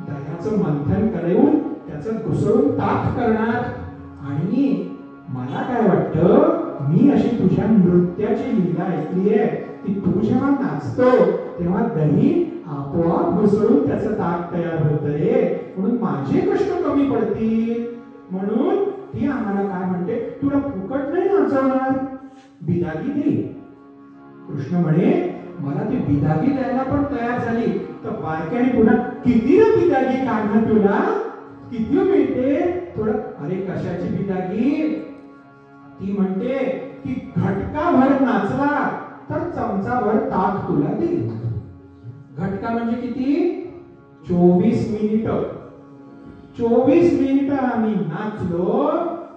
दह्याचं मंथन करून त्याचं घुसळून ताक करणार. आणि मला काय वाटतं, मी अशी तुझ्या नृत्याची लीला ऐकली आहे की तू जेव्हा नाचतो तेव्हा दही आपोआप घुसळून त्याचं ताक तयार होत रे, म्हणून माझे कष्ट कमी पडतील. म्हणून ती आम्हाला काय म्हणते, तुला फुकट नाही नाचवणार, बिदागी दे. कृष्ण म्हणे, मला ती बिदागी द्यायला पण तयार झाली तर बारक्याने पुन्हा किती ना बिदागी काढणार, तुला किती मिळते थोडं? अरे कशाची बिदागी? ती म्हणते की घटका भर नाचला तर चमचाभर ताक तुला देईल. घटका म्हणजे किती? 24 मिनिट. 24 मिनिट आम्ही नाचलो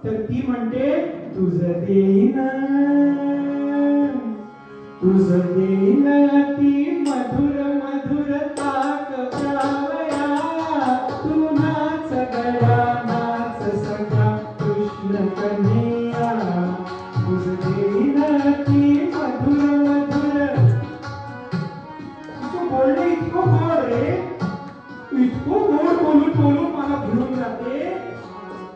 तर ती म्हणते, तुझं देईन, तुझं देईन ती मधुर मधुर ताक प्यावया, तू नाच गया नाच सखा कृष्ण कन्हैया, तुझं देईन ती मधुर मधुर. तू बोलणे इतकं गोड रे, इतकं गोड बोलून बोलून मला घेऊन जाते.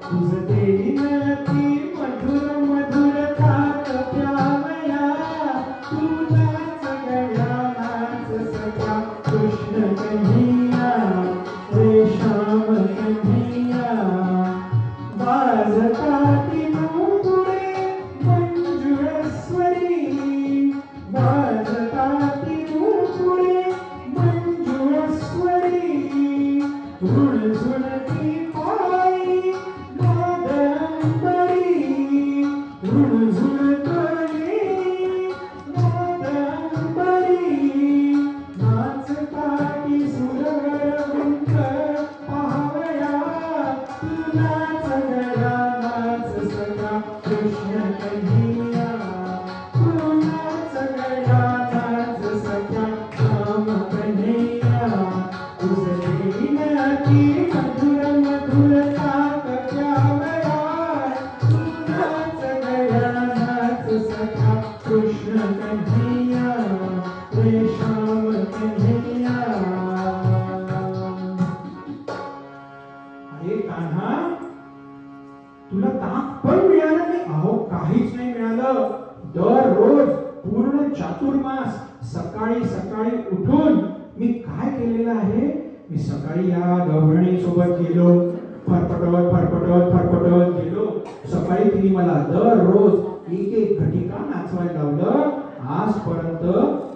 तुझं देईन ती मधुर मधुर ताक प्यावया, तू नाच गया नाच सखा कृष्ण कन्हैया, रे श्याम कन्हैया. तुला ताक पण मिळालं नाही? अहो काहीच नाही मिळालं. दररोज पूर्ण चातुर्मास सकाळी सकाळी उठून मी काय केलेलं आहे, मी सकाळी या गवळणी सोबत गेलो, फरफटत गेलो. सकाळी तिने मला दररोज एक एक घटिका नाचवायला लावलं. आजपर्यंत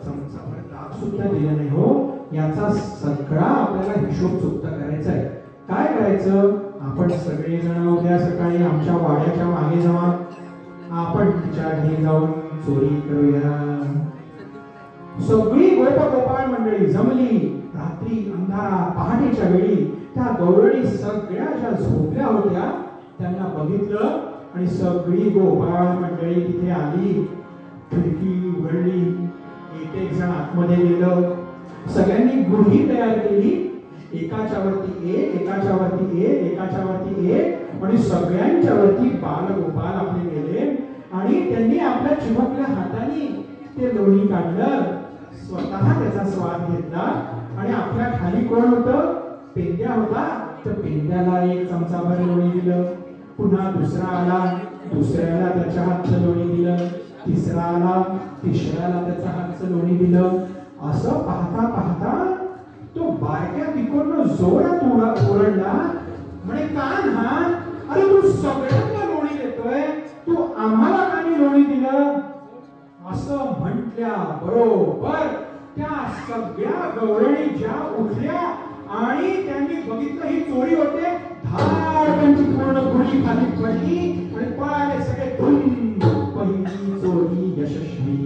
चमचाभर ताक सुद्धा दिलं नाही हो. याचा सगळा आपल्याला हिशोब चुकता करायचा आहे. काय करायचं, आपण सगळेजण उद्या सकाळी आमच्या वाड्याच्या मागे जावा, आपण तिच्या घरी जाऊन चोरी करूया. सगळी गोपाळ मंडळी जमली. रात्री अंधारा पहाटेच्या वेळी त्या गवळणी सगळ्या ज्या झोपल्या होत्या त्यांना बघितलं आणि सगळी गोपाळ मंडळी तिथे आली. खिडकी उघडली, एक एक जण आतमध्ये गेलं. सगळ्यांनी गुढी तयार केली. एकाच्या वरती एक, एकाच्या वरती एक, एकाच्या वरती एक, आणि सगळ्यांच्या वरती बालगोपाल आपले गेले आणि त्यांनी आपल्या चिमकल्या हाताने ते लोणी काढलं, स्वतः त्याचा स्वाद घेतला. आणि आपल्या खाली कोण होतं, पेंद्या होता. तर पेंद्याला एक चमचाभर लोणी दिलं. पुन्हा दुसरा आला, दुसऱ्याला त्याच्या हातचं लोणी दिलं. तिसरा आला, तिसऱ्याला त्याच्या हातचं लोणी दिलं. असं पाहता पाहता तो बारक्या तिकडनं जोरात ओरडला, म्हणे कान्हा, अरे तू सगळ्यांना लोणी देतोय, तू आम्हाला का नाही लोणी दिलं? असं म्हटल्या बरोबर त्या सगळ्या गवळणी ज्या उठल्या आणि त्यांनी बघितलं ही चोरी होते, धाडकांची पूर्ण गुढी खाली पडली आणि पळाले सगळे. पहिली चोरी यशस्वी.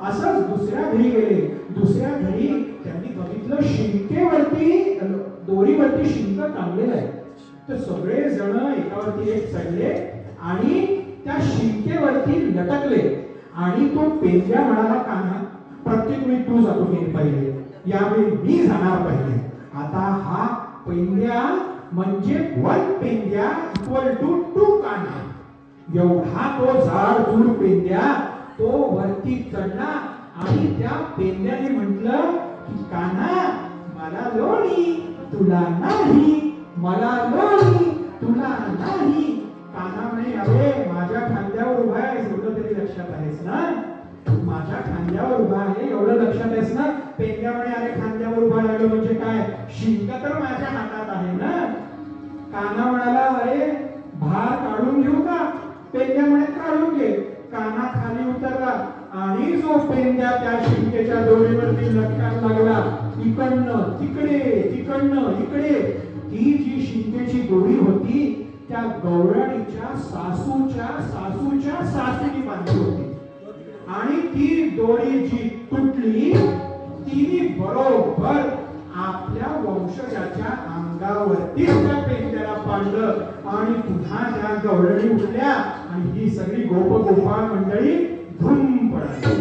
असंच दुसऱ्या घरी गेले. दुसऱ्या घरी त्यांनी बघितलं शिंकेवरती, दोरीवरती शिंक टांगलेलं आहे. तर सगळे जण एकावरती एक चढले आणि त्या शिंकेवरती लटकले. आणि तो पेंद्या म्हणाला, कान्हा, प्रत्येक वेळी तू जातो की पहिले, यावेळी मी जाणार पहिले. आता हा पेंद्या म्हणजे वन पेंद्या इक्वल टू टू कान्हा. एवढा तो जाडजूड पेंद्या तो वरती चढला आणि त्या पेंद्याने म्हटलं की कान्हा, मला लोणी, तुला नाही, मला लोणी, तुला नाही. कान्हा म्हणे, अरे माझ्या खांद्यावर उभा आहेस एवढं तरी लक्षात आहेस ना, माझ्या खांद्यावर उभा आहे एवढं लक्षात आहेस ना. पेंद्या म्हणे, अरे खांद्यावर उभा राहिलो म्हणजे काय, शिंक तर माझ्या हातात आहे ना. कान्हा म्हणाला, अरे भार काढून घेऊ का? पेंद्या म्हणे, काढून घे. कान्हा खाली उतरला आणि जो पेंद्या त्या शिंकेच्या दोरीवरती लटकायला लागला, इकडनं तिकडे, तिकडनं इकडे. ती जी शिंकेची दोरी होती त्या गवळणीच्या सासूच्या सासूच्या सासूनी बांधली होती. आणि ती दोरी जी तुटली तिने बरोबर आपल्या वंशजाच्या अंगावरती त्या पेंद्याला पाडलं आणि पुन्हा त्या गवळणी उठल्या आणि ही सगळी गोपाळ मंडळी धूम पडली.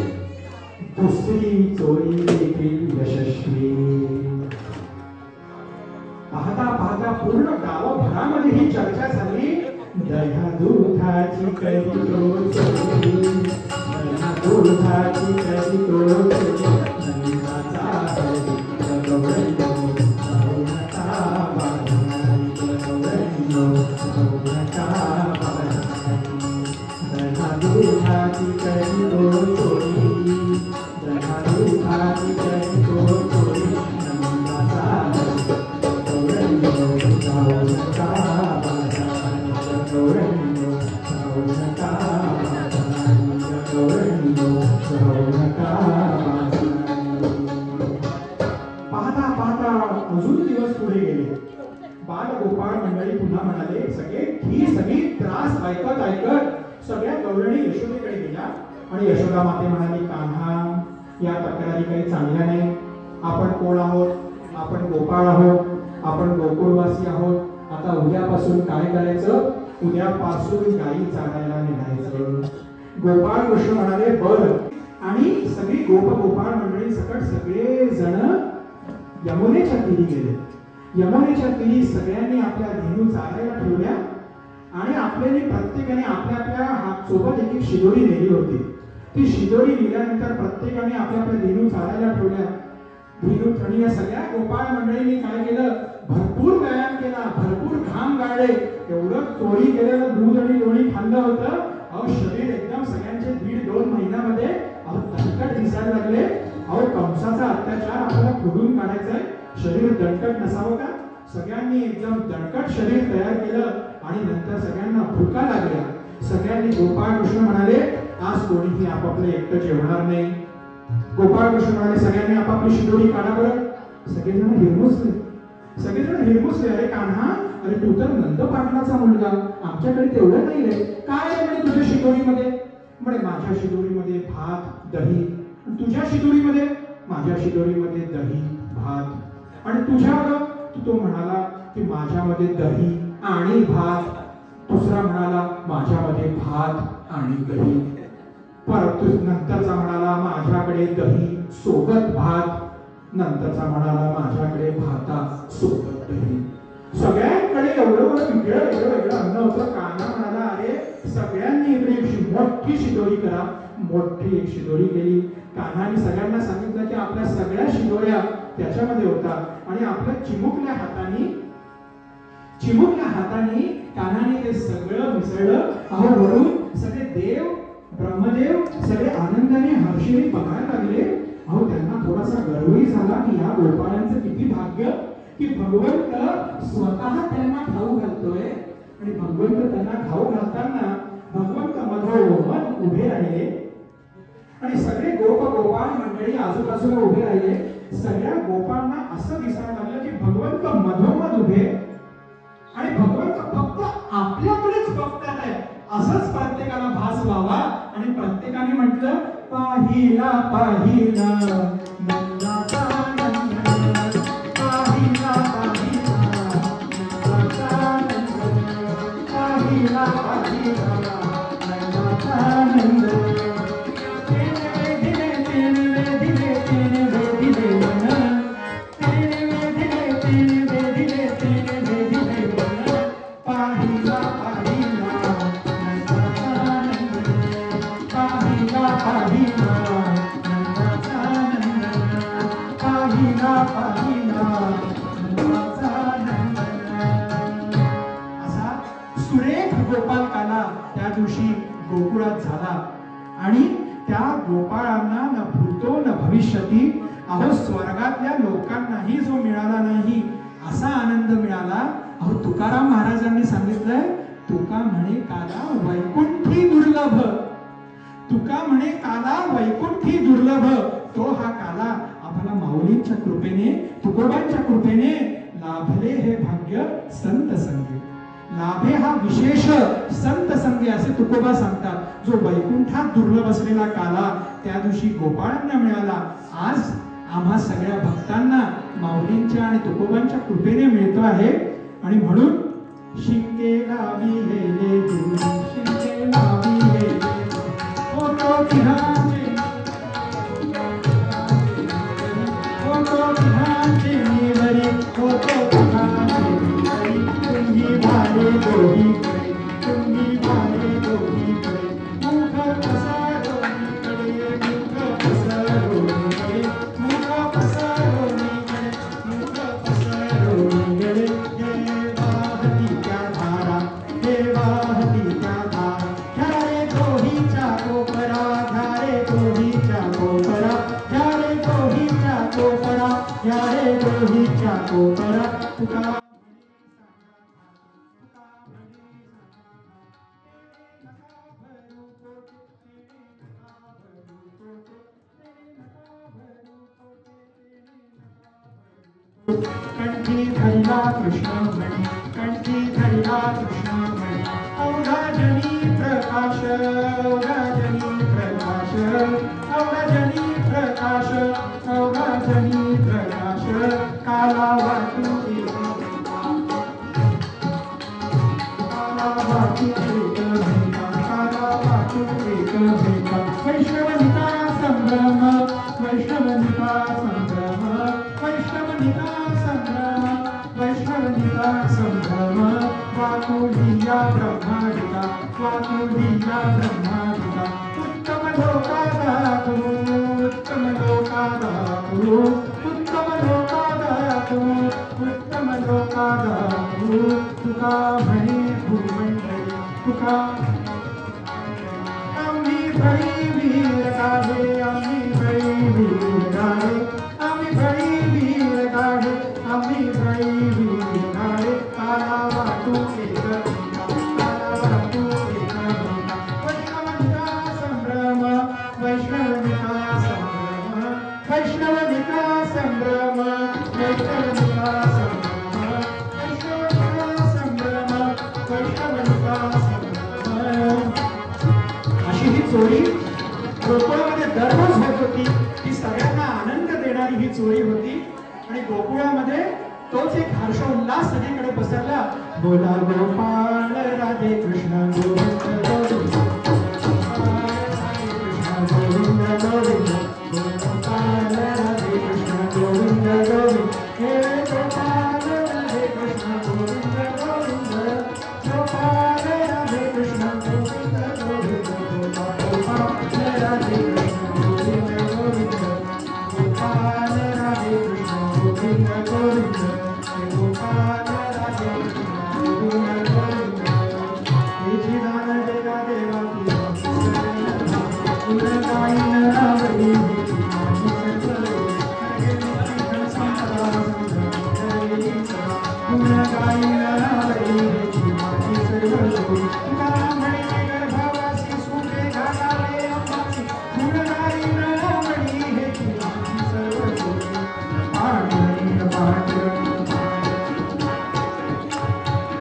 दुसरी चोरी देखील यशस्वी. पाहता पाहता पूर्ण गावभरामध्ये ही चर्चा झाली. दह्या दुधाची कधी तो चोरी, दह्या दुधाची कधी तो चोरी, नंदाचा हरी गवळणो, गवळणा बाजारी गवळणो, गवळणा बाजारी. दह्या दुधाची कधी तो चोरी, दह्या दुधाची कधी तो चोरी, नंदाचा हरी गवळणो, गवळणा बाजारी गवळणो, गवळणा बाजारी गवळणो, गवळणा बाजारी. पाहता पाहता अजून दिवस पुढे गेले. बालगोपाळ मंडळी पुन्हा म्हणाले, सगळे ही सगळी त्रास ऐकत ऐकत सगळ्या गवळणी यशोदेकडे गेल्या आणि यशोदा माते म्हणाली, कान्हा, या तक्रारी काही चांगल्या नाही. आपण कोण आहोत? आपण गोपाळ आहोत, आपण गोकुळवासी आहोत. आता उद्यापासून काय करायचं? उद्यापासून गायी चारायला निघायचं. गोपाळ कृष्ण म्हणाले, बरं. आणि सगळी गोपाळ मंडळी सकट सगळे जण यमुनेच्या तीरी गेले. यमुनेच्या तीरी सगळ्यांनी आपल्या धेनू चारायला ठेवल्या आणि आपल्याने प्रत्येकाने आपल्या आपल्या हात सोबत एक एक शिदोरी नेली होती. ती शिदोरी नेल्यानंतर प्रत्येकाने आपल्या आपल्या धेनू चारायला ठेवल्या. धेनू आणि या सगळ्या गोपाळ मंडळींनी काय केलं? भरपूर व्यायाम केला, भरपूर घाम घाम गाळले, एवढं चोरी केलेलं दूध आणि लोणी खाल्लं होतं. अहो शरीर एकदम सगळ्यांचे 1.5-2 महिन्यामध्ये अहो दणकट दिसायला लागले. अहो कंसाचा अत्याचार आपल्याला खोडून काढायचाय, शरीर दणकट नसावं का? सगळ्यांनी एकदम दणकट शरीर तयार केलं आणि नंतर सगळ्यांना भुका लागल्या. सगळ्यांनी गोपाळ कृष्ण म्हणाले आज कोणीही आपापलं एकटं जेवणार नाही. गोपाळ कृष्ण म्हणाले सगळ्यांनी आपापली शिदोरी काढा बरं. सगळेजण हिरमुसले, अरे कान्हा, अरे तू तर नंद पाटलाचा मुलगा, आमच्याकडे तेवढं नाही रे. काय आहे म्हणे तुझ्या शिदोरीमध्ये? म्हणे माझ्या शिदोरीमध्ये भात दही. तुझ्या शिदोरीमध्ये? माझ्या शिदोरीमध्ये दही भात. आणि तुझ्यावर? तो म्हणाला की माझ्यामध्ये दही आणि भात. दुसरा म्हणाला माझ्यामध्ये भात आणि दही. परत नंतरचा म्हणाला माझ्याकडे दही सोबत भात. नंतरचा म्हणाला माझ्याकडे भाता सोबत दही. सगळ्यांकडे एवढं वेगळं अन्न होतं. कान्हा म्हणाला अरे सगळ्यांनी इकडे मोठी शिदोरी करा. मोठी एक शिदोरी केली. कान्हाने सगळ्यांना सांगितलं की आपल्या सगळ्या शिदोऱ्या त्याच्यामध्ये होता आणि आपल्या चिमुकल्या हाताने कान्हाने ते सगळं मिसळलं. अहो वरून सगळे देव ब्रह्मदेव सगळे आनंदाने हर्षेने बघायला लागले. अहो त्यांना थोडासा गर्वही झाला की या गोपाळांचं किती भाग्य की भगवंत स्वतः त्यांना खाऊ घालतोय. आणि भगवंत त्यांना खाऊ घालताना भगवंत मधोमध उभे राहिले आणि सगळे गोपाळ मंडळी आजूबाजूला उभे राहिले. सगळ्या गोपांना असं दिसायला लागलं की भगवंत मधोमध उभे आणि भगवंत फक्त आपल्याकडेच बघतात आहे असंच प्रत्येकाला भास व्हावा. आणि प्रत्येकाने म्हटलं पाहिला पाहिला नंदाचा नंद, पाहिला पाहिला नंदाचा नंद, पाहिला पाहिला नंदाचा नंद. गोपाल काला त्या दिवशी गोकुळात झाला आणि त्या गोपाळांना न भूतो न भविष्यती अहो स्वर्गातल्या लोकांनाही जो मिळाला नाही असा आनंद मिळाला. अहो तुकाराम महाराजांनी सांगितलंय तुका म्हणे काला वैकुंठी दुर्लभ, तुका म्हणे काला वैकुंठी दुर्लभ. तो हा काला आम्हाला माऊलींच्या कृपेने तुकोबांच्या कृपेने लाभले हे भाग्य संत संगी. लाभे हा विशेष संत संगी असे तुकोबा सांगतात. जो वैकुंठात दुर्लभ असलेला काला त्या दिवशी गोपाळांना मिळाला. आज आम्हा सगळ्या भक्तांना माऊलींच्या आणि तुकोबांच्या कृपेने मिळतो आहे. आणि म्हणून शिंगे लावी लेले गुरु, शिंगे लावी लेले ओटो विहाचे, ओटो विहाचे निवरी, ओटो विहाचे निवरी. तुम्ही भाले दोही कडे, तुम्ही भाले दोही कडे. मुख पसरोनीकडे, मुख पसरोनीकडे, मुख पसरोनीकडे, मुख पसरोनीकडे. हे वाहती त्या धारा, हे वाहती त्या धारा. घ्या रे दोहीच्या कोपरा, घ्या रे दोहीच्या कोपरा, घ्या रे दोहीच्या कोपरा, घ्या रे दोहीच्या कोपरा. तुका कंठी धरला कृष्णमणी, कंठी धरला कृष्णमणी. औराजनी प्रकाश, औराजनी प्रकाश, औराजनी प्रकाश, औराजनी प्रकाश. काला वाटू काला वाटू एक भेका, काला वाटू एक भेका. वैष्णवनिता संभ्रम, वैष्णवनिता संभ्रम, वैष्णवनिता संभ्रम, वैष्णवनिता संभ्रम. वाकुलिया ब्रह्मादिका, वाकुलिया ब्रह्मादिका. उत्तम लोकादा गुरु, उत्तम लोकादा गुरु, उत्तम लोकादा गुरु, उत्तम लोकादा गुरु. तुका म्हणे भूमंडळी तुका आम्ही बळी वीर गाढे आम्ही बळी वीर गाढे आम्ही बळी वीर गाढे आम्ही बळी वीर गाढे काला वाटू एकमेका काला वाटू एकमेका वैष्णवनिका संभ्रम वैष्णवनिका संभ्रम वैष्णवनिका संभ्रम वैष्णवनिका संभ्रम वैष्णवनिका संभ्रम वैष्णवनिका संभ्रम अशी ही चोरी गोकुळामध्ये दररोज होत होती. ती सगळ्यांना आनंद देणारी ही चोरी होती आणि गोकुळामध्ये तोच एक हर्षोल्लास सगळीकडे पसरला. बोला गोपाळ राधे कृष्ण गोविंद गोविंद गोविंद गोविंद गोपाळ राधे कृष्ण गोविंद गोविंद हे गोपाळ राधे कृष्ण गोविंद गोविंद गोपाळ राधे कृष्ण गोविंद गोविंद गोपाळ राधे कृष्ण गोविंद गोविंद गोपाळ राधे कृष्ण गोविंद गोविंद गोपाळ राधे कृष्ण गोविंद गोविंद हे जीवन देवा देवा गाई